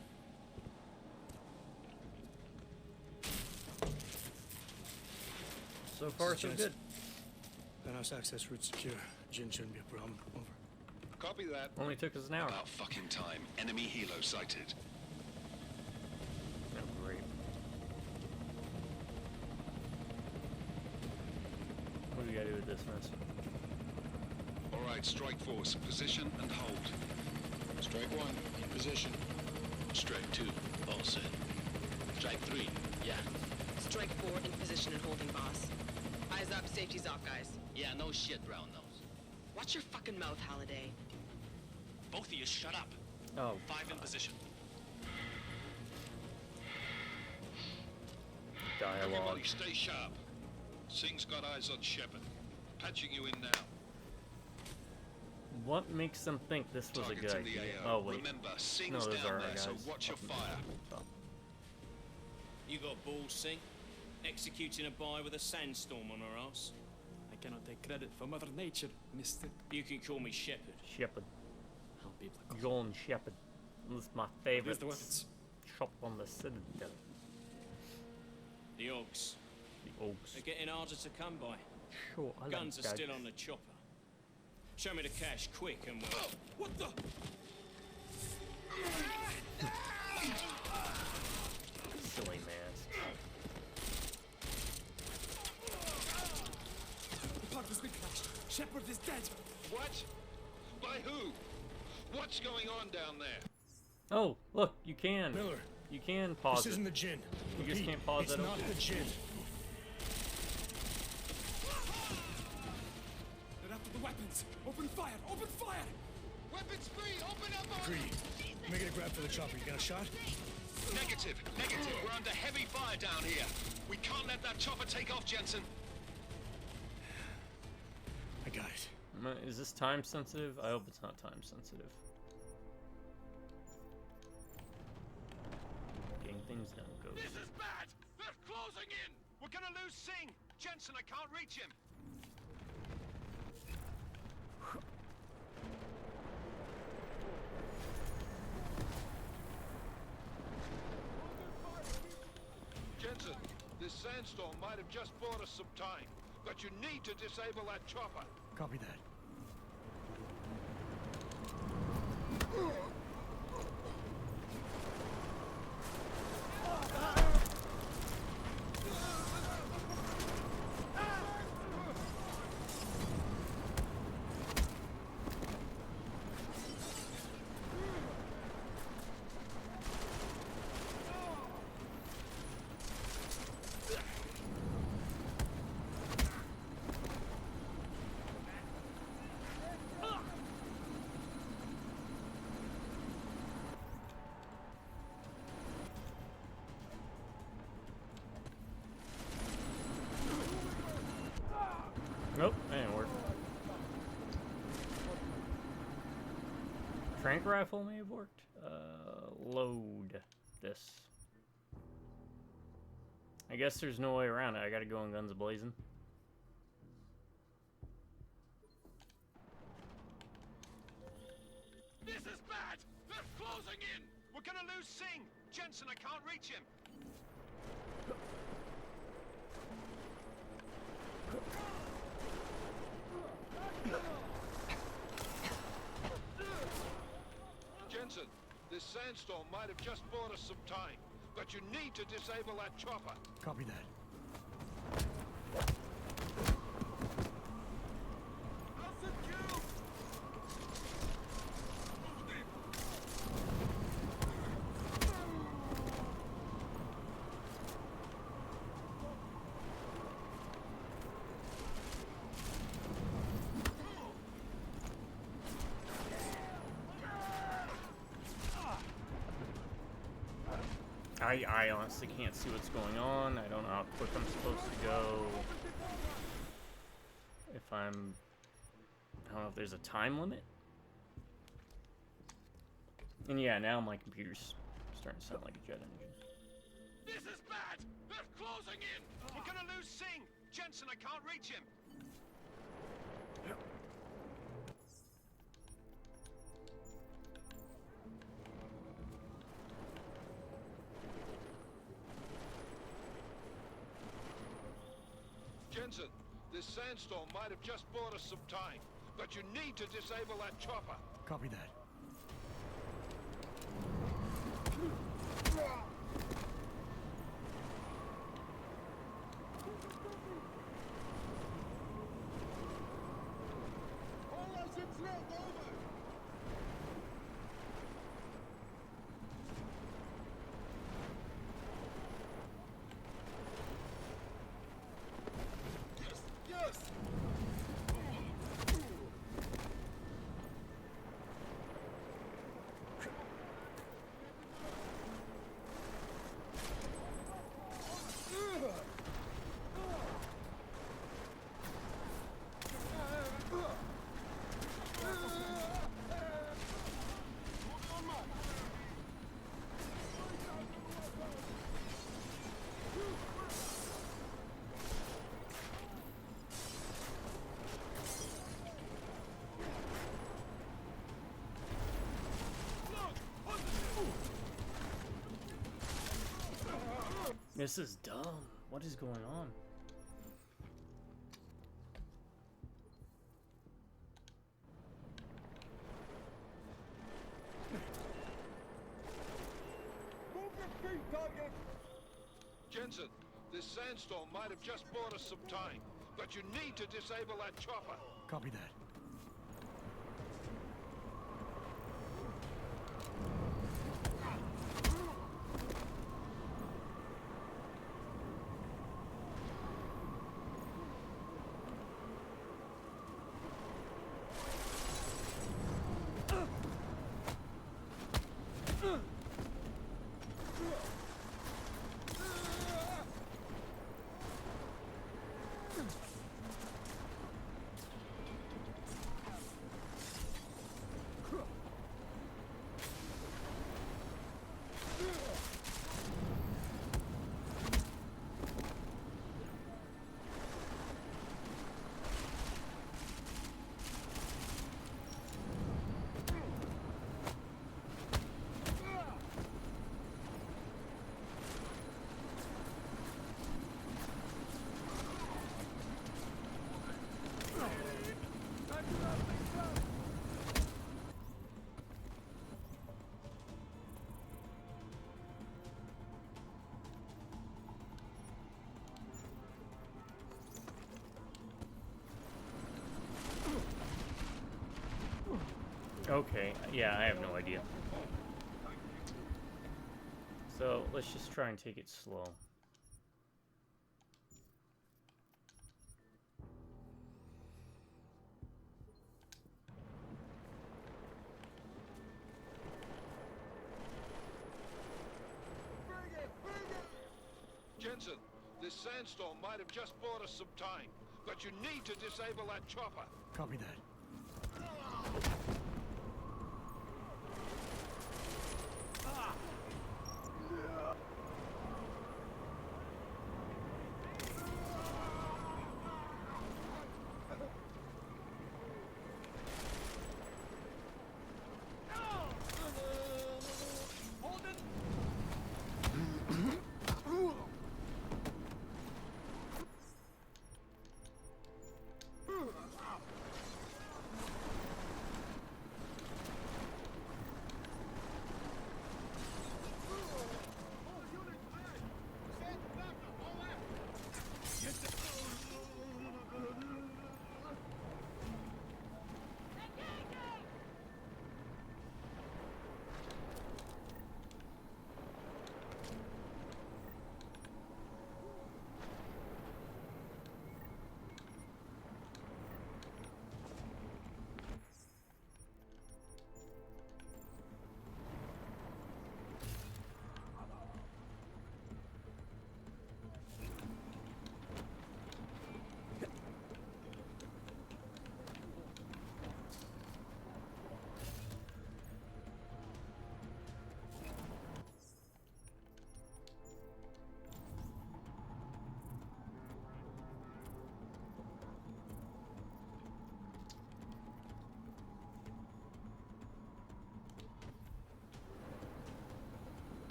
So far, so good. Penthouse access route secure. Jin shouldn't be a problem. Over. Copy that. Only took us an hour. About fucking time. Enemy helo sighted. Oh, great. What do we gotta do with this mess? All right, strike force. Position and hold. Strike 1, in position. Strike 2, all set. Strike 3, yeah. Strike 4, in position and holding, boss. Eyes up, safety's off, guys. Yeah, no shit, brown nose. Watch your fucking mouth, Halliday. Both of you, shut up. Oh. 5 in position. Dialogue. Everybody stay sharp. Singh's got eyes on Shepard. Patching you in now. What makes them think this was a good Targets in the idea? AO. Oh wait. Remember, Singh's No, those down are our there, guys. so watch your fire. You got balls, Singh? Executing a buy with a sandstorm on our ass? I cannot take credit for Mother Nature, mister. You can call me Shepard. Shepard. How biblical. John Shepard. This is my favorite Where's the weapons? shop on the Citadel. The Ogs. The Ogs. They're getting harder to come by. Sure, I Guns like are that. still on the chopper. Show me the cash, quick, and we'll... What the? Silly mask. The part has been crashed. Shepard is dead. What? By who? What's going on down there? Oh, look, you can. Miller. You can pause This it. isn't the Jin. You just Repeat, can't pause it's it. not the Jin. They're after the weapons. Open fire! Open fire! Weapons free! Open up! Greedy. Make it a grab for the chopper. You got a shot? Negative. Negative. We're under heavy fire down here. We can't let that chopper take off, Jensen. I got it. Is this time sensitive? I hope it's not time sensitive. Getting things done goes. This is bad! They're closing in! We're gonna lose lose Singh! Jensen, I can't reach him! Jensen, this sandstorm might have just bought us some time, but you need to disable that chopper. Copy that. Nope, that didn't work. Trank rifle may have worked. Load this. I guess there's no way around it. I gotta go in guns a-blazing. This is bad! They're closing in! We're gonna lose Singh! Jensen, I can't reach him! Jensen, this sandstorm might have just bought us some time, but you need to disable that chopper. Copy that. I honestly can't see what's going on. I don't know how quick I'm supposed to go. I don't know if there's a time limit. And yeah, now my computer's starting to sound like a jet engine. This is bad! They're closing in! We're gonna lose Singh! Jensen, I can't reach him! Jensen, this sandstorm might have just bought us some time, but you need to disable that chopper. Copy that. This is dumb. What is going on? Move your feet, target! Jensen, this sandstorm might have just bought us some time, but you need to disable that chopper. Copy that. Okay, yeah, I have no idea. So let's just try and take it slow. Jensen, this sandstorm might have just bought us some time, but you need to disable that chopper. Copy that.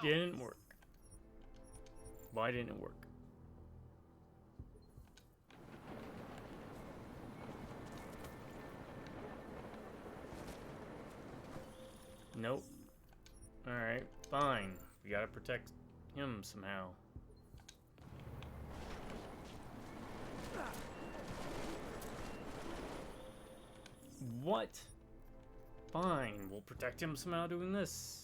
Didn't work. Why didn't it work? Nope. Alright, fine. We gotta protect him somehow. What? Fine, we'll protect him somehow doing this.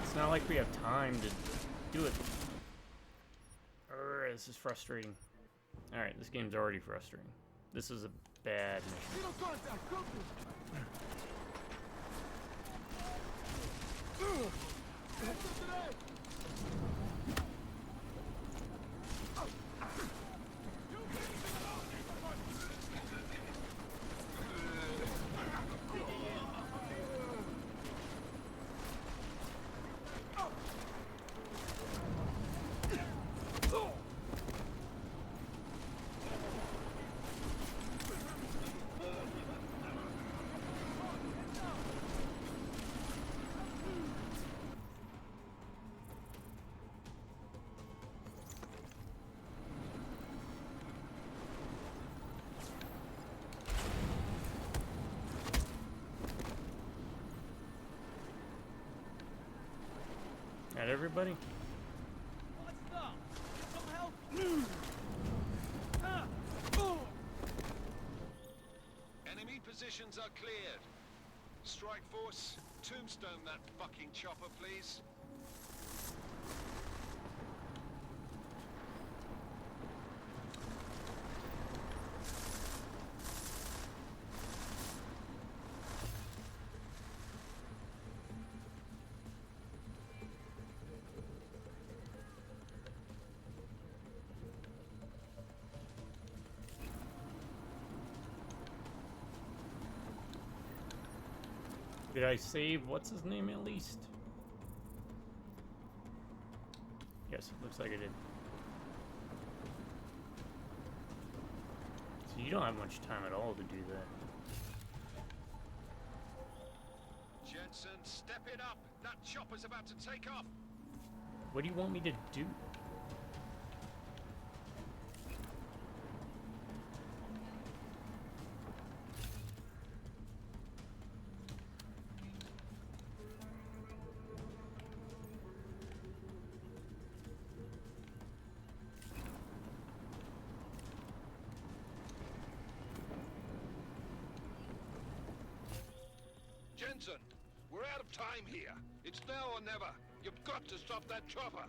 It's not like we have time to do it. This is frustrating. Alright, this game's already frustrating. This is a bad mission. At everybody? Enemy positions are cleared. Strike Force, tombstone that fucking chopper, please. Did I save what's his name at least? Yes, it looks like I did. So you don't have much time at all to do that. Jensen, step it up. That chopper's about to take off. What do you want me to do? time here. It's now or never. You've got to stop that chopper.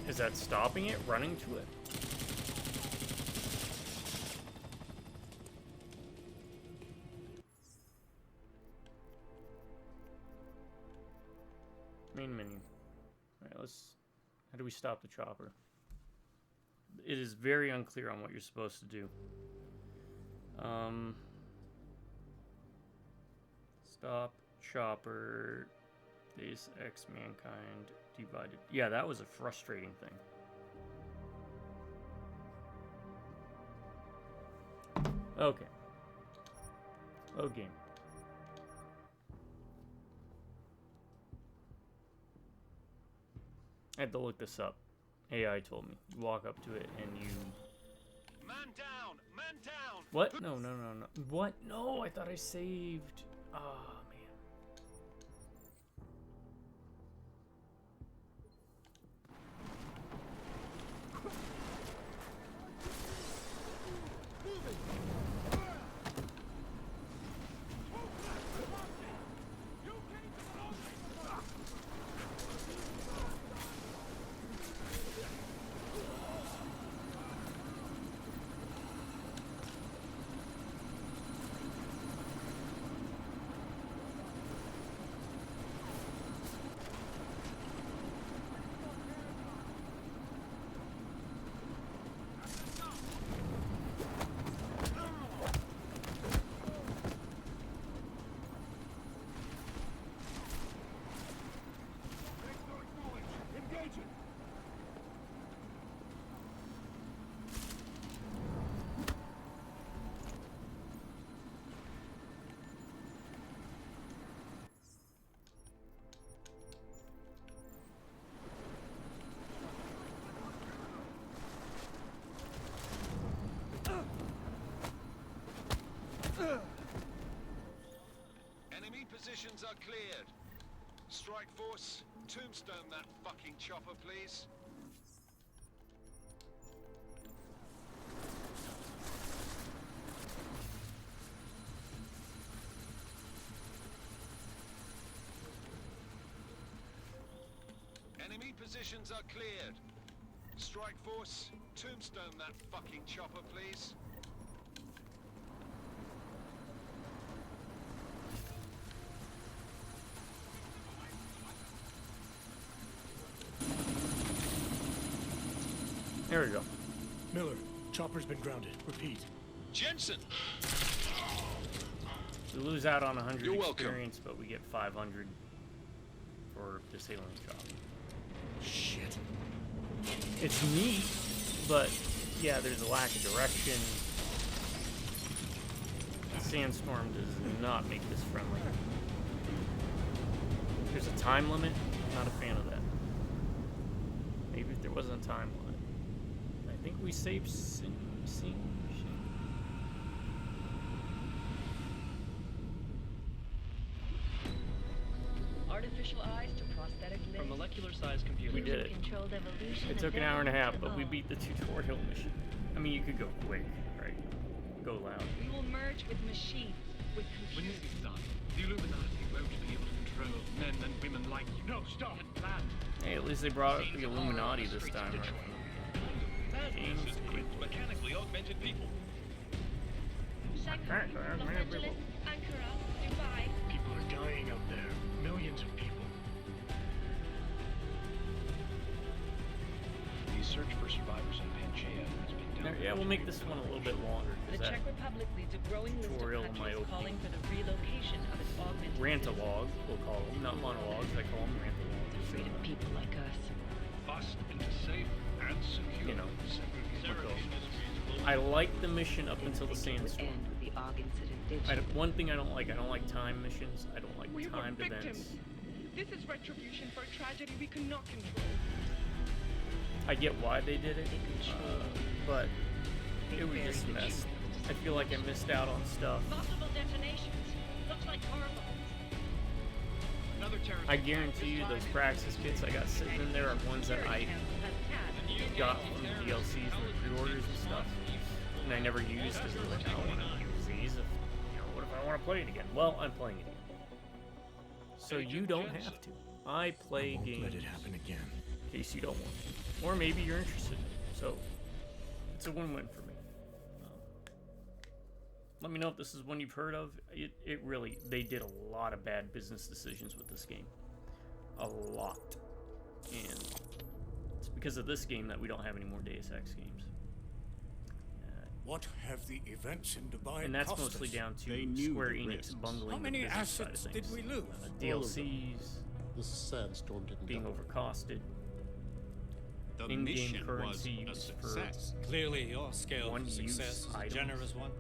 Is that stopping it? Running to it? Main menu. Alright, let's... How do we stop the chopper? It is very unclear on what you're supposed to do. Stop chopper. Base X mankind divided. Yeah, that was a frustrating thing. Okay. Oh, game. I had to look this up. AI told me. You walk up to it and you... Man down! Man down! What? No. What? No, I thought I saved. Ah, man. Enemy positions are cleared. Strike Force, tombstone that fucking chopper, please. Enemy positions are cleared. Strike Force, tombstone that fucking chopper, please. There we go. Miller, chopper's been grounded. Repeat. Jensen! We lose out on 100 You're welcome. experience, but we get 500 for disabling chopper. Shit. It's neat, but yeah, there's a lack of direction. Sandstorm does not make this friendly. There's a time limit. I'm not a fan of that. Maybe if there wasn't a time limit. I think we saved Artificial eyes to prosthetic limbs. From molecular-sized computers. We did it. It took an hour and a half, but we beat the tutorial mission. I mean, you could go quick, right? Go loud. We will merge with machines, with When computers. this is done, the Illuminati won't be able to control men and women like you. No, stop! Hey, at least they brought up the Illuminati this time, right? Games, Mechanically augmented people. Shanghai, Los Angeles, Ankara, Dubai. People are dying out there. Millions of people. The search for survivors in Pangaea has been done. Yeah, we'll make this one a little bit longer. The Czech Republic leads a growing list of tutorial in my countries calling for the relocation of its augmented Rant-a-log, we'll call them. Not monologues, I call them rant-a-logs. freedom people like us. Bust into safe and secure. You know, I like the mission up until the sandstorm. The AUG incident, One thing I don't like time missions. I don't like We were timed events. victims. This is retribution for a tragedy we cannot control. I get why they did it, but it was just messed. I feel like I missed out on stuff. Possible detonations. Looks like car bombs. I guarantee you those practice kits I got sitting in there are ones that I got from the DLCs and the pre-orders and stuff, and I never used because I was like, I don't want to use these. What if I want to play it again? Well, I'm playing it again. So you don't have to. I play games. Let it happen again. In case you don't want to. Or maybe you're interested. So it's a win-win for me. Let me know if this is one you've heard of. It really, they did a lot of bad business decisions with this game. A lot. And it's because of this game that we don't have any more Deus Ex games. What have the events in Dubai and that's cost mostly us? down to Square Enix bungling How many the business assets side of things. did we lose? DLCs, the sandstorm didn't being overcosted. The in-game mission currency was a used success. Clearly, your scale of success is a items. generous one.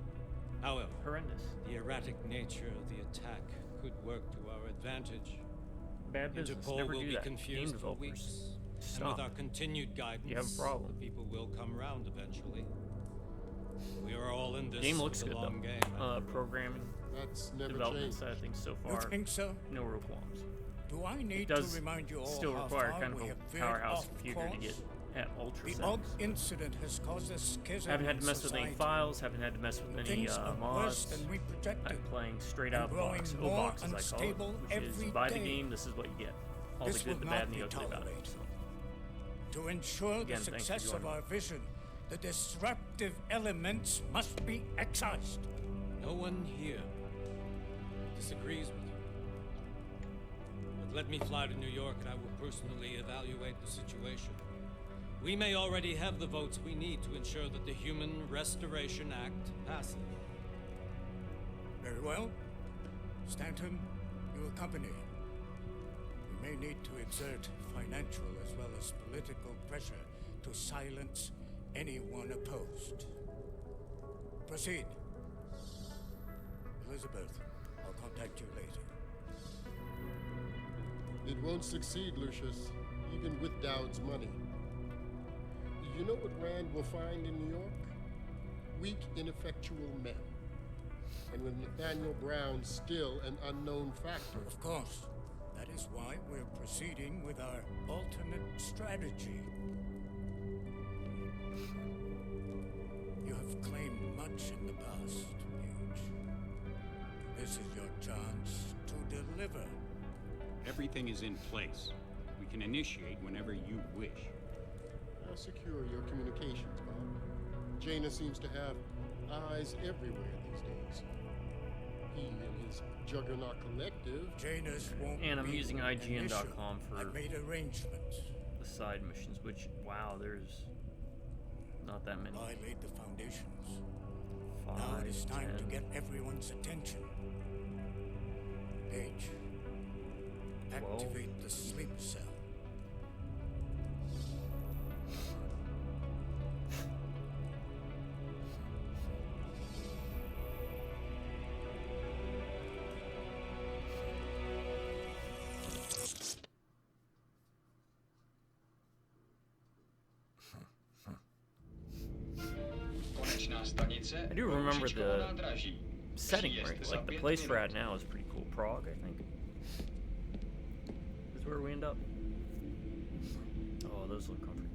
However, horrendous. The erratic nature of the attack could work to our advantage. Bad business. Interpol Never will do be that. confused Game for weeks. developers. And with our continued guidance, you have a problem. the people will come round eventually. We are all in this Game looks for the good long though. game. Programming, that's never development changed. side of things so far. You think so? No real qualms. Do I need It does to remind you all still how require far kind of we a have veered powerhouse off computer to course? get at ultra The settings. Og incident has caused a schism Haven't had in to mess with any society. files, haven't had to mess with any Things are mods. worse than we projected. I'm playing straight and out growing box, more O-box as I call it, unstable which is every you buy the day. game, this is what you get. All This the good, will the not bad, and be the ugly about it. tolerated. So. To ensure Again, the thanks for success of joining. our vision, the disruptive elements must be excised. No one here disagrees with you. But let me fly to New York and I will personally evaluate the situation. We may already have the votes we need to ensure that the Human Restoration Act passes. Very well. Stanton, you accompany. We may need to exert financial as well as political pressure to silence anyone opposed. Proceed. Elizabeth, I'll contact you later. It won't succeed, Lucius, even with Dowd's money. You know what Rand will find in New York? Weak, ineffectual men. And with Nathaniel Brown still an unknown factor. Of course. That is why we're proceeding with our alternate strategy. You have claimed much in the past, Paige. This is your chance to deliver. Everything is in place. We can initiate whenever you wish. How secure your communications, Bob? Jaina seems to have eyes everywhere these days. He and his Juggernaut Collective. Jaina's won't And I'm be using an IGN.com issue. for I've made arrangements. the side missions, which, wow, there's not that many. I laid the foundations. 5, Now it is time 10. to get everyone's attention. Paige, 12. activate the sleep cell. I do remember the setting right. Like the place we're at now is pretty cool. Prague, I think. Is where we end up. Oh, those look comfortable.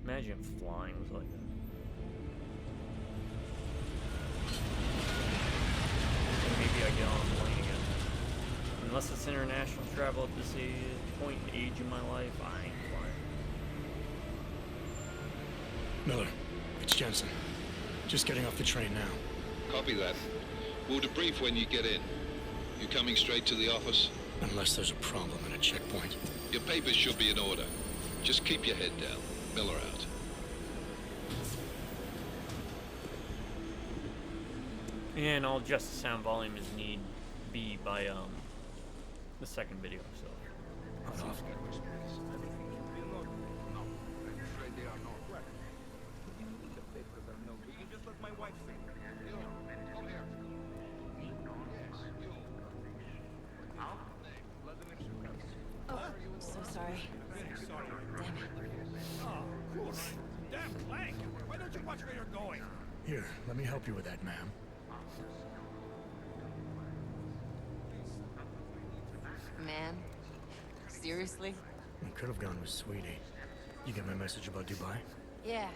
Imagine if flying was like that. Maybe I get on a plane again. Unless it's international travel at this point in age in my life, I ain't flying. Miller, it's Jensen. Just getting off the train now. Copy that. We'll debrief when you get in. You coming straight to the office? Unless there's a problem at a checkpoint. Your papers should be in order. Just keep your head down. Miller out. And I'll adjust the sound volume as need be by the second video, so. Oh, so sorry. Damn it. Oh, cool. Damn blank. Why don't you watch where you're going? Here, let me help you with that, ma'am. Seriously? We could have gone with Sweetie. You get my message about Dubai? Yeah.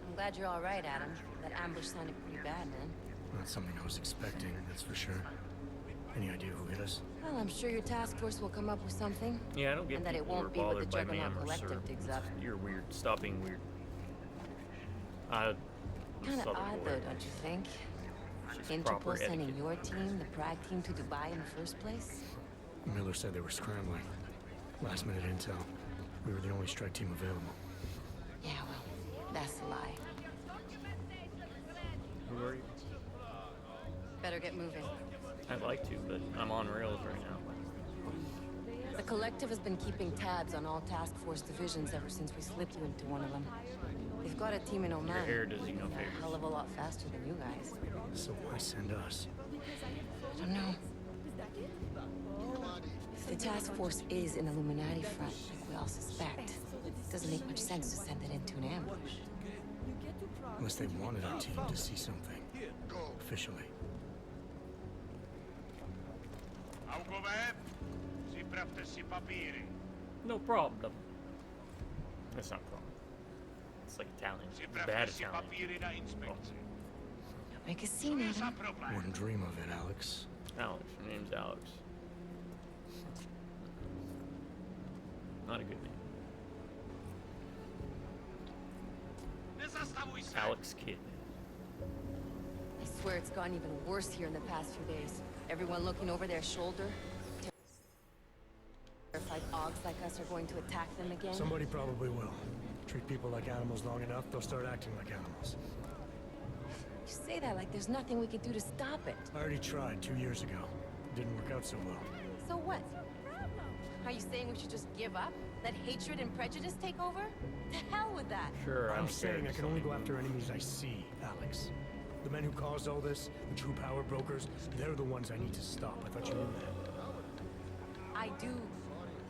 I'm glad you're all right, Adam. That ambush sounded pretty bad, man. Not something I was expecting, that's for sure. Any idea who hit us? Well, I'm sure your task force will come up with something. Yeah, I don't get and that it people who are won't be what the bothered by Juggernaut Mam or Collective Syrup. digs up. You're weird. Stop being weird. Kind of odd, though, don't you think? Interpol sending your team, the Prague team, to Dubai in the first place? Miller said they were scrambling. Last minute intel. We were the only strike team available. Yeah, well, that's a lie. Who are you? Better get moving. I'd like to, but I'm on rails right now. The Collective has been keeping tabs on all task force divisions ever since we slipped you into one of them. They've got a team in Oman. Your hair does you no They're favors. a hell of a lot faster than you guys. So why send us? I don't know. If the task force is an Illuminati front, like we all suspect, it doesn't make much sense to send it into an ambush. Unless they wanted our team to see something. Officially. No problem. That's not a problem. It's like Italian. Bad Italian. Make a scene, Adam. Wouldn't dream of it, Alex. Alex. Her name's Alex. Not a good name. Alex Kidd. I swear it's gotten even worse here in the past few days. Everyone looking over their shoulder. Terrified Augs like us are going to attack them again. Somebody probably will. Treat people like animals long enough, they'll start acting like animals. You say that like there's nothing we could do to stop it. I already tried 2 years ago. It didn't work out so well. So what? Are you saying we should just give up? Let hatred and prejudice take over? The hell with that! Sure, I'm saying I can only go after enemies I see, Alex. The men who caused all this, the true power brokers, they're the ones I need to stop. I thought you knew that. I do.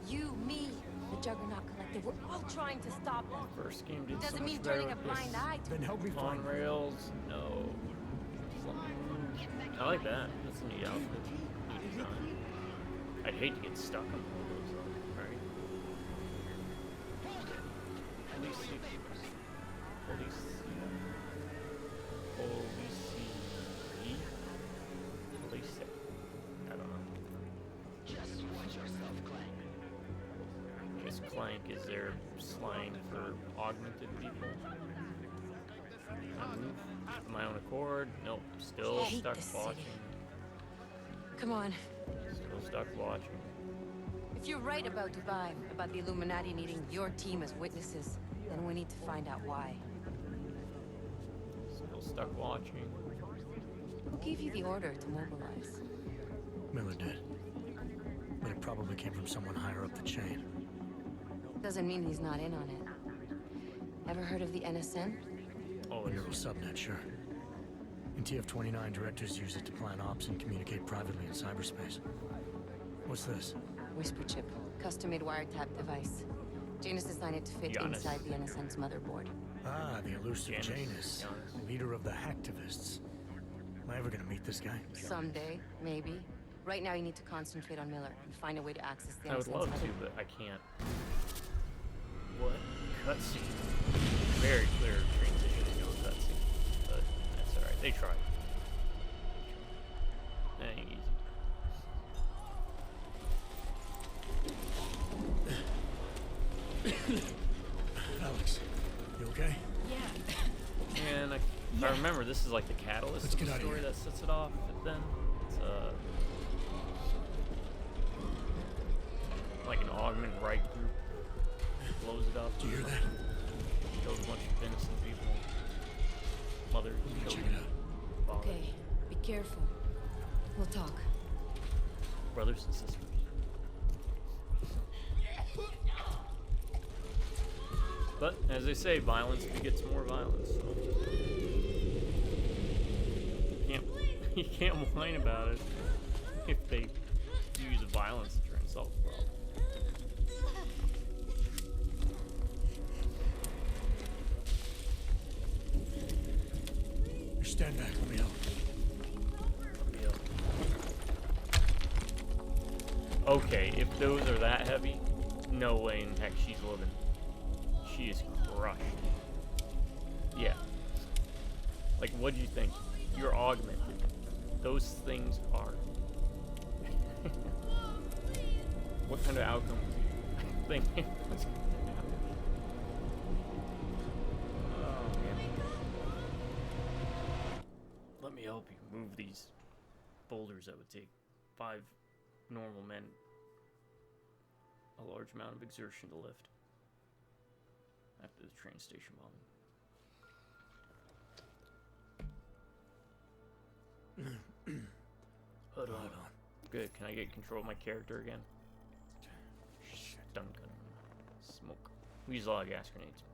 You, me, the Juggernaut Collective, we're all trying to stop them. First game did Doesn't so mean much better turning a with blind this. eye to Then help me find On rails, no. I like that. That's a neat outfit. Neat design. I'd hate to get stuck on one of those though, right? Police. I don't know. Just watch yourself, Clank. I guess Clank is their slang for augmented people. I move of my own accord. Nope. Still I hate stuck this watching. city. Come on. Still stuck watching. If you're right about Dubai, about the Illuminati needing your team as witnesses, then we need to find out why. Still stuck watching. Who gave you the order to mobilize? Miller did. But it probably came from someone higher up the chain. Doesn't mean he's not in on it. Ever heard of the NSN? Oh, Neural subnet, sure. In TF-29, directors use it to plan ops and communicate privately in cyberspace. What's this? Whisper chip. Custom-made wiretap device. Janus designed it to fit inside the NSN's motherboard. Ah, the elusive Janus. Leader of the hacktivists. Am I ever gonna meet this guy? Someday, maybe. Right now you need to concentrate on Miller and find a way to access the I would NSN's love to, motherboard. but I can't. What? Cutscene. Very clear transition into a cutscene. But that's alright. They tried. That ain't easy. Alex, you okay? Yeah. And if I remember, this is like the catalyst Let's of get the out of story here. that sets it off. But then it's like an augment right group blows it up. Do you hear that? Kills a bunch of innocent people. Mothers. Check it out. Fathers, Okay, be careful. We'll talk. brothers and sisters. But as they say, violence begets more violence. So you can't whine about it if they use violence to try and solve the problem. You stand back, let me help. Okay, if those are that heavy, no way in heck she's living. She is crushed. Yeah. Like, what'd you think? You're augmented. Those things are. What kind of outcome was you thinking was going to happen? Oh, man. Let me help you move these boulders that would take 5 normal men a large amount of exertion to lift after the train station bombing. Hold on. Good. Can I get control of my character again? Stun gun. Smoke. We use a lot of gas grenades.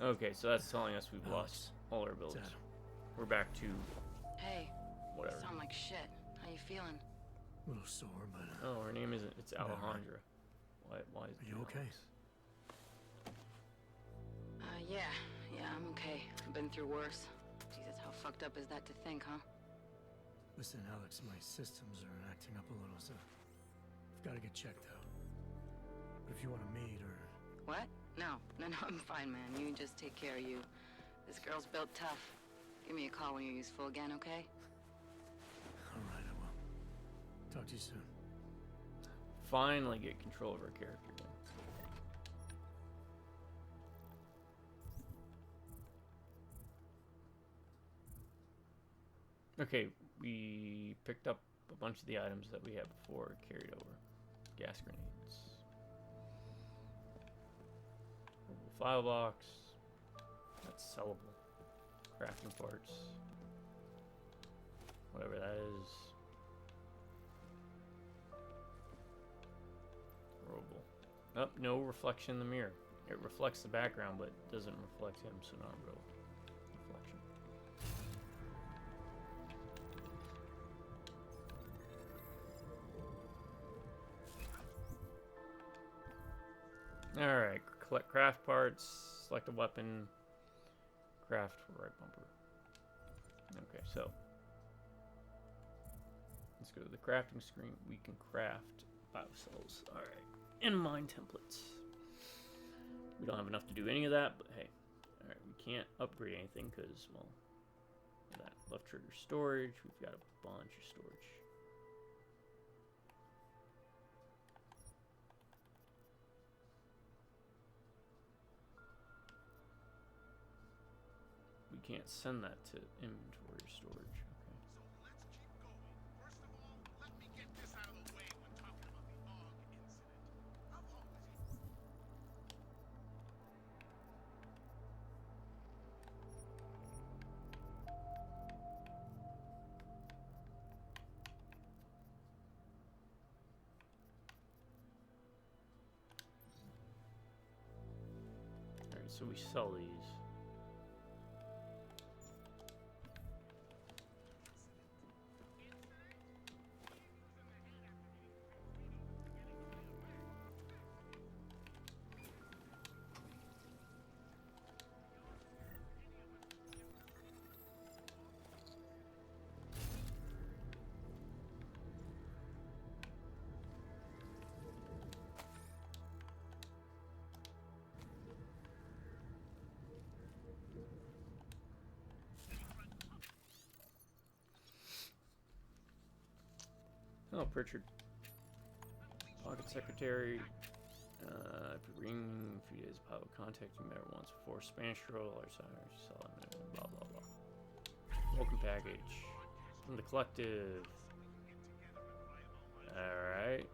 Okay, so that's telling us we've lost all our abilities. We're back to Hey. whatever. You sound like shit. How you feeling? A little sore, but... Oh, her name isn't... It's Alejandra. Why is it... Are you okay? Yeah, I'm okay. I've been through worse. Jesus, how fucked up is that to think, huh? Listen, Alex, my systems are acting up a little, so I've got to get checked out. But if you want to meet or... What? No, I'm fine, man. You just take care of you. This girl's built tough. Give me a call when you're useful again, okay? All right, I will. Talk to you soon. Finally get control of her character again. Okay, we picked up a bunch of the items that we had before, carried over. Gas grenades. File box. That's sellable. Crafting parts. Whatever that is. Rollable. Oh, no reflection in the mirror. It reflects the background, but doesn't reflect him, so not real reflection. Alright, collect craft parts, select a weapon, craft right bumper. Okay, so let's go to the crafting screen. We can craft biocells. Alright, and mine templates. We don't have enough to do any of that, but hey. Alright, we can't upgrade anything because, well, that left trigger storage. We've got a bunch of storage. We can't send that to inventory storage. Okay. Alright, so we sell these. Oh, Pritchard. Pocket secretary. Ring a few days of contact you met her once before. Spanish girl, or blah blah blah. Welcome package from the collective. Alright.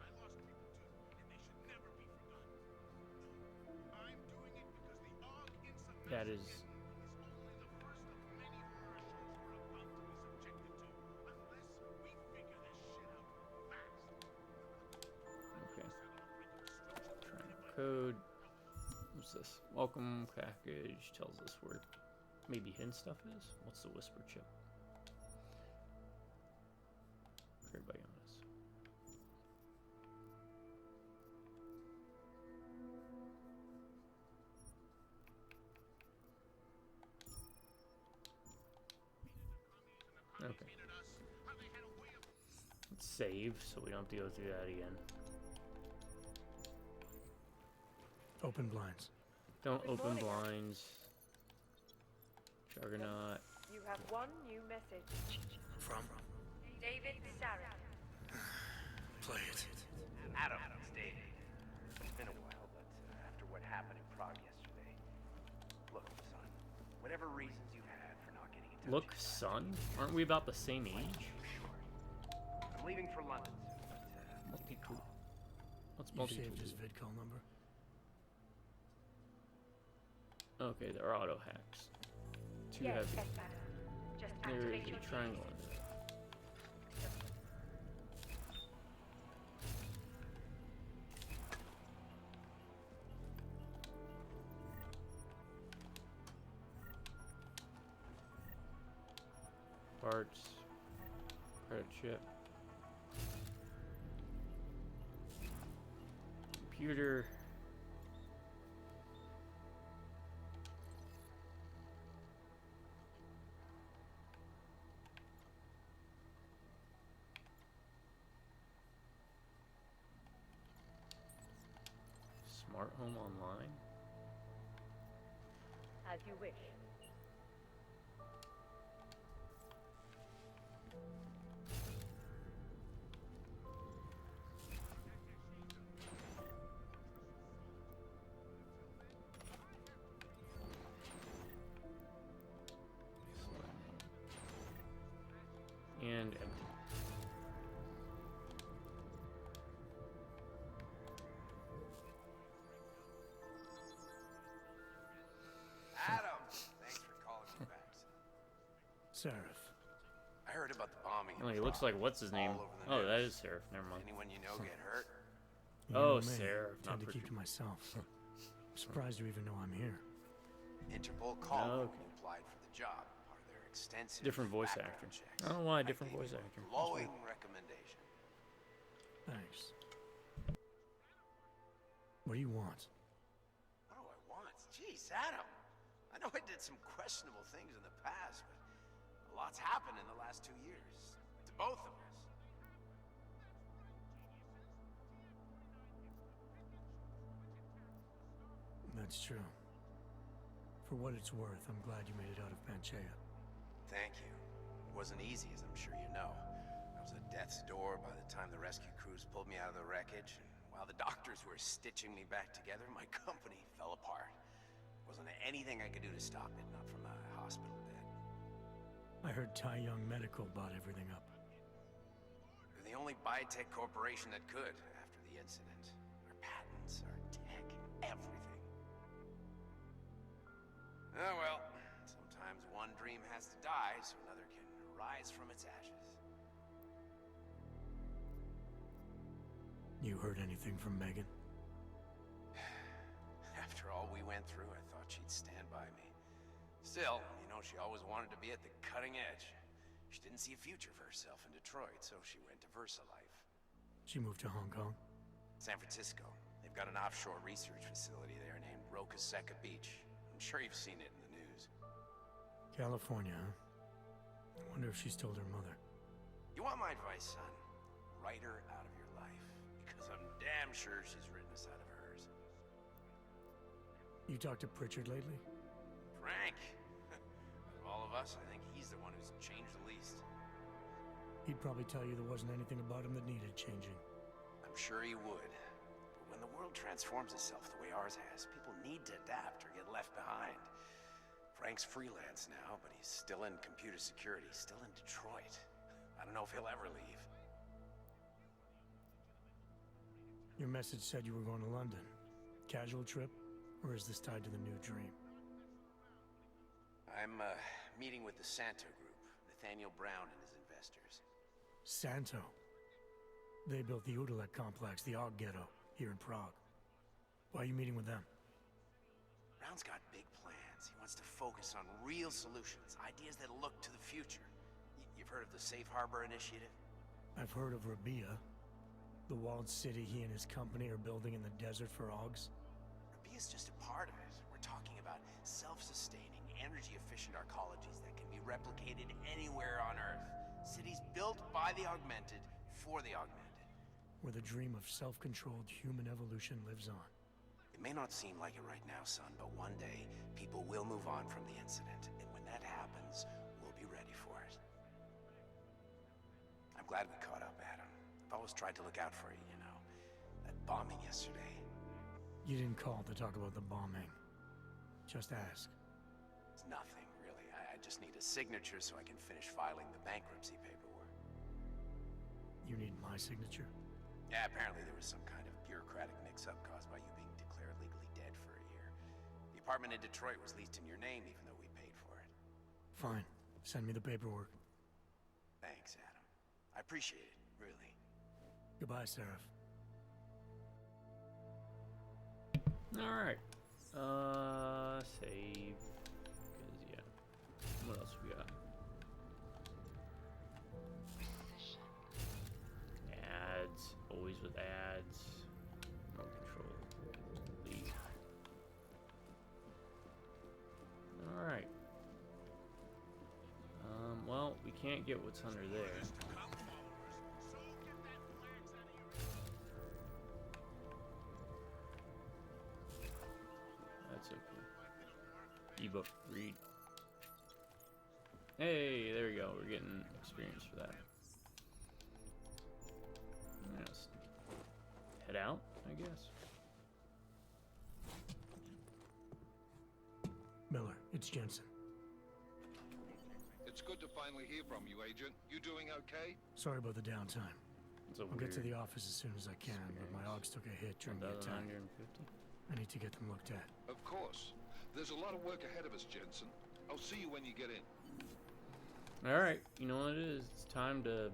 That is. Code. What's this? Welcome package tells us where maybe hidden stuff is. What's the whisper chip? Created by Jonas. Okay. Let's save so we don't have to go through that again. Open blinds. Don't open blinds. Juggernaut. You have one new message. From? David Sarah. Play it. Adam, it's David. It's been a while, but after what happened in Prague yesterday, look, son, whatever reasons you had for not getting in touch. Look, son? Aren't we about the same age? I'm leaving for London soon, but multi-tool. What's You multi-tool? saved his vidcall number? Okay, they're auto hacks. Too Yes, heavy. Just There is activate your a triangle in there. Parts, credit chip, computer, smart home online. As you wish. And empty. Adam, thanks for calling me back. Seraph. I heard about the bombing. Oh, he looks like what's his name? All over the Oh, that news. is Seraph. Never mind. Anyone you know get hurt? You Oh, know me. Seraph. Tend Not to keep to myself. I'm surprised you even know I'm here. Interpol called Oh, when you applied for the job. Part of their extensive Different voice background actor. checks. I don't know why I different gave voice you a actor. That's glowing weird. recommendation. Thanks. What do you want? What do I want? Jeez, Adam. I know I did some questionable things in the past, but a lot's happened in the last 2 years. To both of us. That's true. For what it's worth, I'm glad you made it out of Panchaea. Thank you. It wasn't easy, as I'm sure you know. I was at death's door by the time the rescue crews pulled me out of the wreckage, and while the doctors were stitching me back together, my company fell apart. Wasn't anything I could do to stop it, not from a hospital bed. I heard Tai Young Medical bought everything up. We're the only biotech corporation that could after the incident. Our patents, our tech, everything. Oh well, sometimes one dream has to die so another can rise from its ashes. You heard anything from Megan? After all we went through, I thought she'd stand by me. Still, you know, she always wanted to be at the cutting edge. She didn't see a future for herself in Detroit, so she went to VersaLife. She moved to Hong Kong? San Francisco. They've got an offshore research facility there named Loco the Cat Beach. I'm sure you've seen it in the news. California, huh? I wonder if she's told her mother. You want my advice, son? Write her out of your life. Because I'm damn sure she's written us out of hers. You talked to Pritchard lately? Frank! Of all of us, I think he's the one who's changed the least. He'd probably tell you there wasn't anything about him that needed changing. I'm sure he would. But when the world transforms itself the way ours has, people need to adapt or get left behind. Frank's freelance now, but he's still in computer security, still in Detroit. I don't know if he'll ever leave. Your message said you were going to London. Casual trip? Or is this tied to the new dream? I'm meeting with the Santo Group, Nathaniel Brown and his investors. Santo? They built the Udalek complex, the Og Ghetto, here in Prague. Why are you meeting with them? Brown's got big plans. He wants to focus on real solutions, ideas that look to the future. You've heard of the Safe Harbor Initiative? I've heard of Rabia, the walled city he and his company are building in the desert for Augs. Rabia's just a part of it. We're talking about self-sustaining, energy-efficient arcologies that can be replicated anywhere on Earth. Cities built by the augmented, before the augmented. Where the dream of self-controlled human evolution lives on. It may not seem like it right now, son, but one day, people will move on from the incident, and when that happens, we'll be ready for it. I'm glad we caught up, Adam. I've always tried to look out for you, you know. That bombing yesterday. You didn't call to talk about the bombing. Just ask. It's nothing, really. I just need a signature so I can finish filing the bankruptcy paperwork. You need my signature? Yeah, apparently there was some kind of bureaucratic mix-up caused by you being declared legally dead for a year. The apartment in Detroit was leased in your name even though we paid for it. Fine. Send me the paperwork. Thanks, Adam. I appreciate it, really. Goodbye, Seraph. Alright. Save. Because, yeah. What else we got? Ads. Always with ads. No control. Leave. Alright. Well, we can't get what's under there. That's okay. Ebook, read. Hey, there we go. We're getting experience for that. Yes. Head out, I guess. Miller, it's Jensen. It's good to finally hear from you, Agent. You doing okay? Sorry about the downtime. I'll get to the office as soon as I can, but my Augs took a hit during the attack. 150. I need to get them looked at. Of course. There's a lot of work ahead of us, Jensen. I'll see you when you get in. Alright, you know what it is? It's time to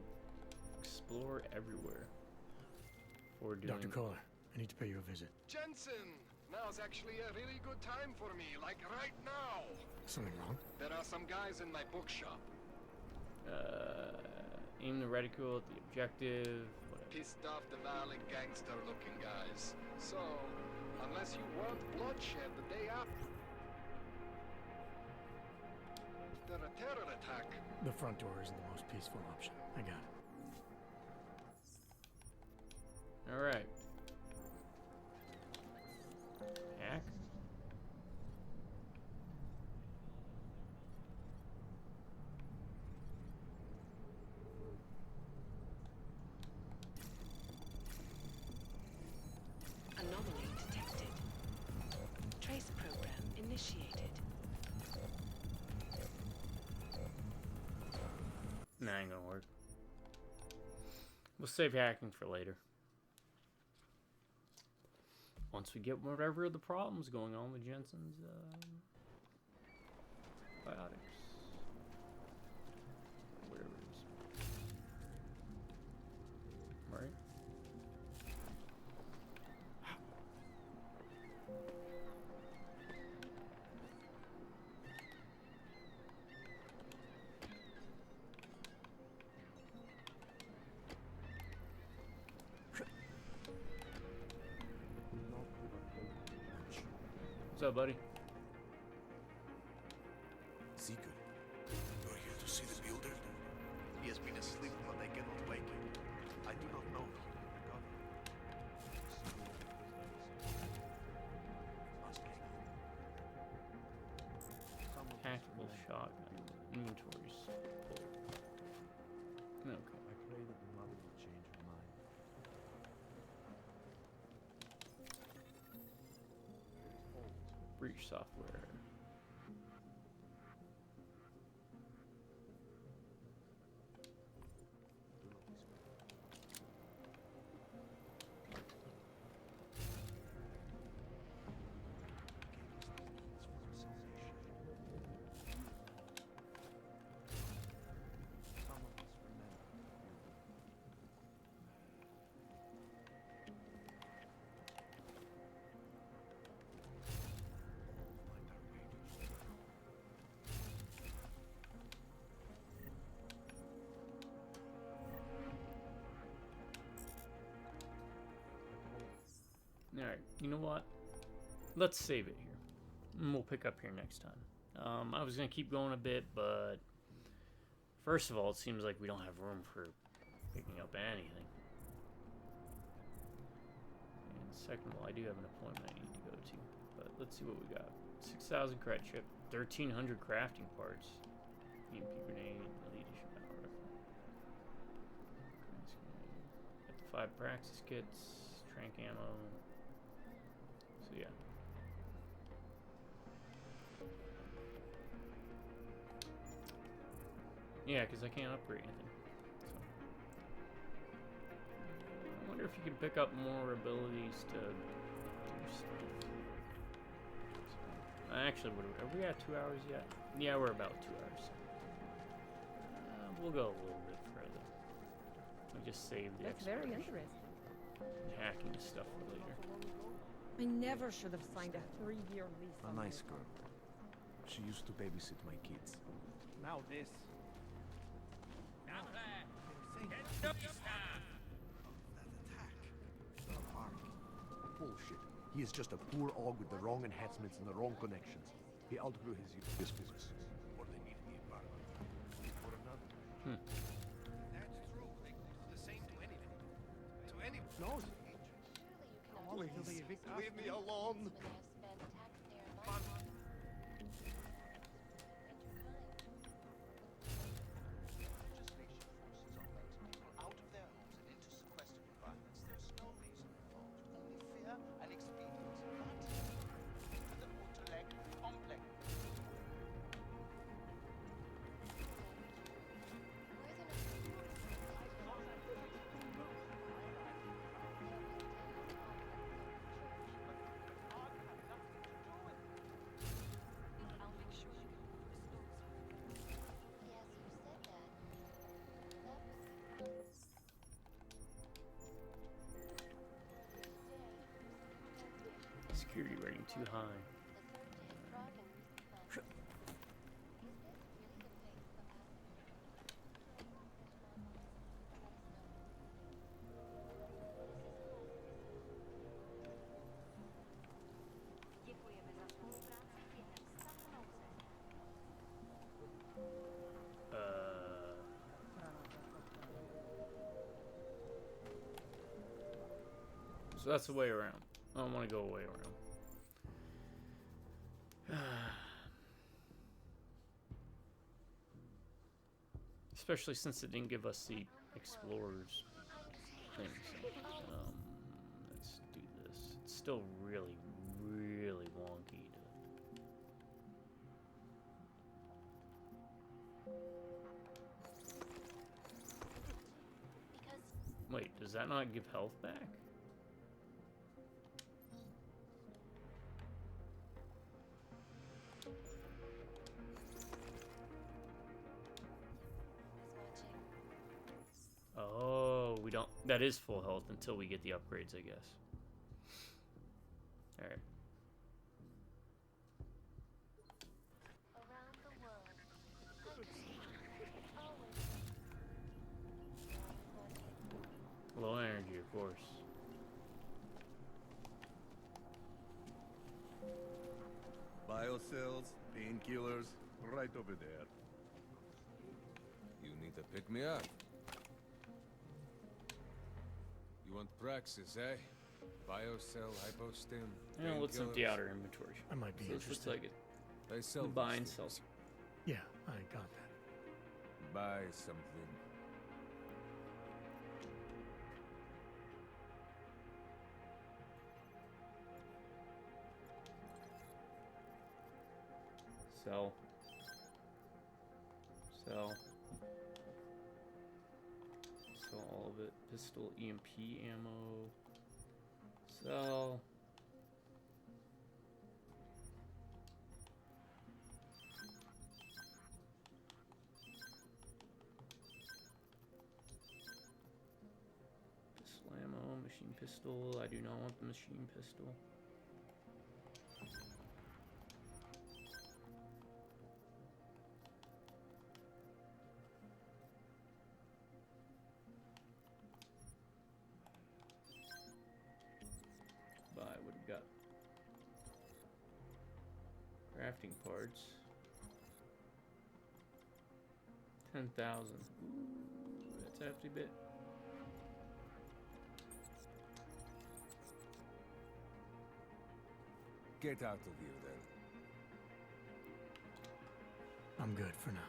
explore everywhere. We're doing... Dr. Kohler, I need to pay you a visit. Jensen! Now's actually a really good time for me, like right now. Something wrong? There are some guys in my bookshop. Aim the reticle at the objective. Whatever. Pissed off the violent gangster-looking guys. So, unless you want bloodshed the day after a terror attack... The front door isn't the most peaceful option. I got it. Alright. Hack. Anomaly detected. Trace program initiated. Nah, ain't gonna work. We'll save hacking for later. Once we get whatever the problem's going on with Jensen's biotics. Whatever it is. Right? What's up, buddy? Seeker, you're here to see the builder? He has been asleep, but I cannot wake him. I do not know if he will recover. Tactical shotgun. Inventories. Okay. I pray that the mother will change her mind. Breach software. Alright, you know what? Let's save it here. And we'll pick up here next time. I was going to keep going a bit, but... First of all, it seems like we don't have room for picking up anything. And second of all, I do have an appointment I need to go to. But let's see what we got. 6,000 credit chip, 1,300 crafting parts, EMP grenade, elite issue battle rifle. Got the 5 praxis kits, trank ammo. So yeah. Yeah, because I can't upgrade anything. So. I wonder if you can pick up more abilities to do stuff. So, actually, are we at 2 hours yet? Yeah, we're about 2 hours. We'll go a little bit further. I just saved the That's very exploration. interesting. Hacking stuff for later. I never should have signed a 3-year lease. A on nice this. girl. She used to babysit my kids. Now this. Bullshit. He is just a poor og with the wrong enhancements and the wrong connections. He outgrew his physics. Or they need the environment. Or another. That's true. The same to anything. To anyone. No. Please, leave me alone. Out of their homes and into sequestered environments, there's no reason for fault, only fear and expedience. But to the intellect complex. Security rating too high. So that's the way around. I don't want to go way around. Especially since it didn't give us the explorers thing. So, let's do this. It's still really, really wonky. Wait, does that not give health back? Oh, we don't. That is full health until we get the upgrades, I guess. All right. Low energy, of course. Biocells, painkillers, right over there. You need to pick me up. You want Praxis, eh? Biocell, hypostim, Yeah, let's empty painkillers? out our inventory. I might be So this interested. looks like it. They sell Buy these and sell. things. Yeah, I got that. Buy something. Sell. Sell. Sell all of it. Pistol, EMP ammo. Sell. Pistol ammo, machine pistol. I do not want the machine pistol. Buy what we got. Crafting parts. 10,000. Ooh, that's a hefty bit. Get out of here then. I'm good for now.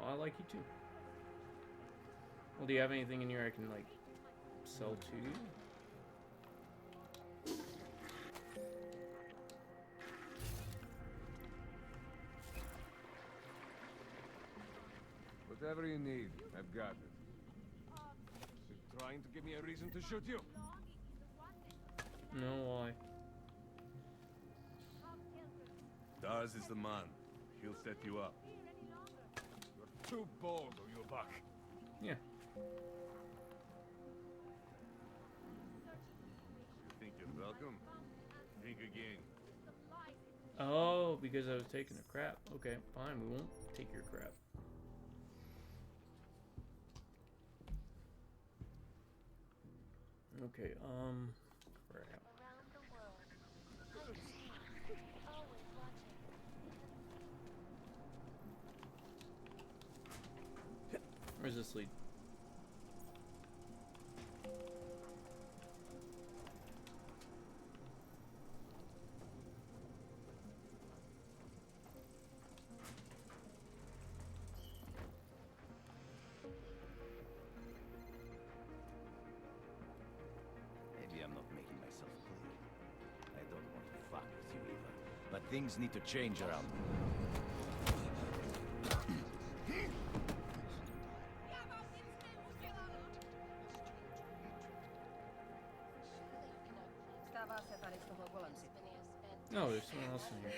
Oh, I like you too. Well, do you have anything in here I can, like, sell to you? Whatever you need, I've got it. You're trying to give me a reason to shoot you? No, why? Daz is the man. He'll set you up. You're too bold, or you're back. Yeah. You think you're welcome? Think again. Oh, because I was taking a crap. Okay, fine. We won't take your crap. Okay, crap. Where's this lead? Maybe I'm not making myself clear. I don't want to fuck with you, Eva. But things need to change around me. No, there's someone else in here.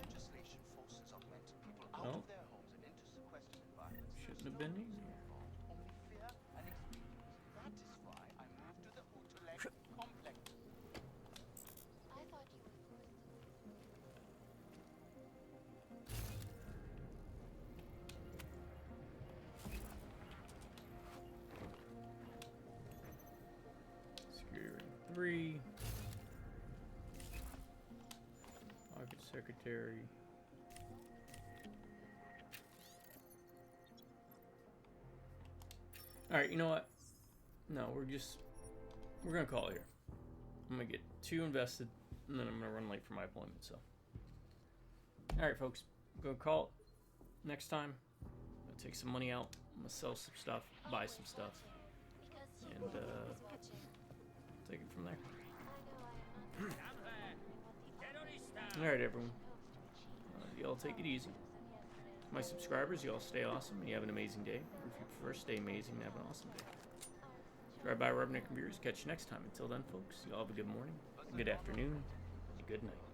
Legislation forces augmented people out Oh. of their homes and into sequestered environments. Shouldn't have been easier. Only fear and experience. That is why I moved to the Hotelec complex. I thought you were Security ring 3. Pocket secretary. Alright, you know what? No, we're gonna call it here. I'm gonna get 2 invested, and then I'm gonna run late for my appointment, so. Alright, folks. I'm gonna call it. Next time, I'm gonna take some money out. I'm gonna sell some stuff, buy some stuff, and take it from there. Alright, everyone. Y'all take it easy. My subscribers, y'all stay awesome and you have an amazing day. Or if you prefer, stay amazing and have an awesome day. Drive by Rubberneck Computers. Catch you next time. Until then, folks, y'all have a good morning, good afternoon, and good night.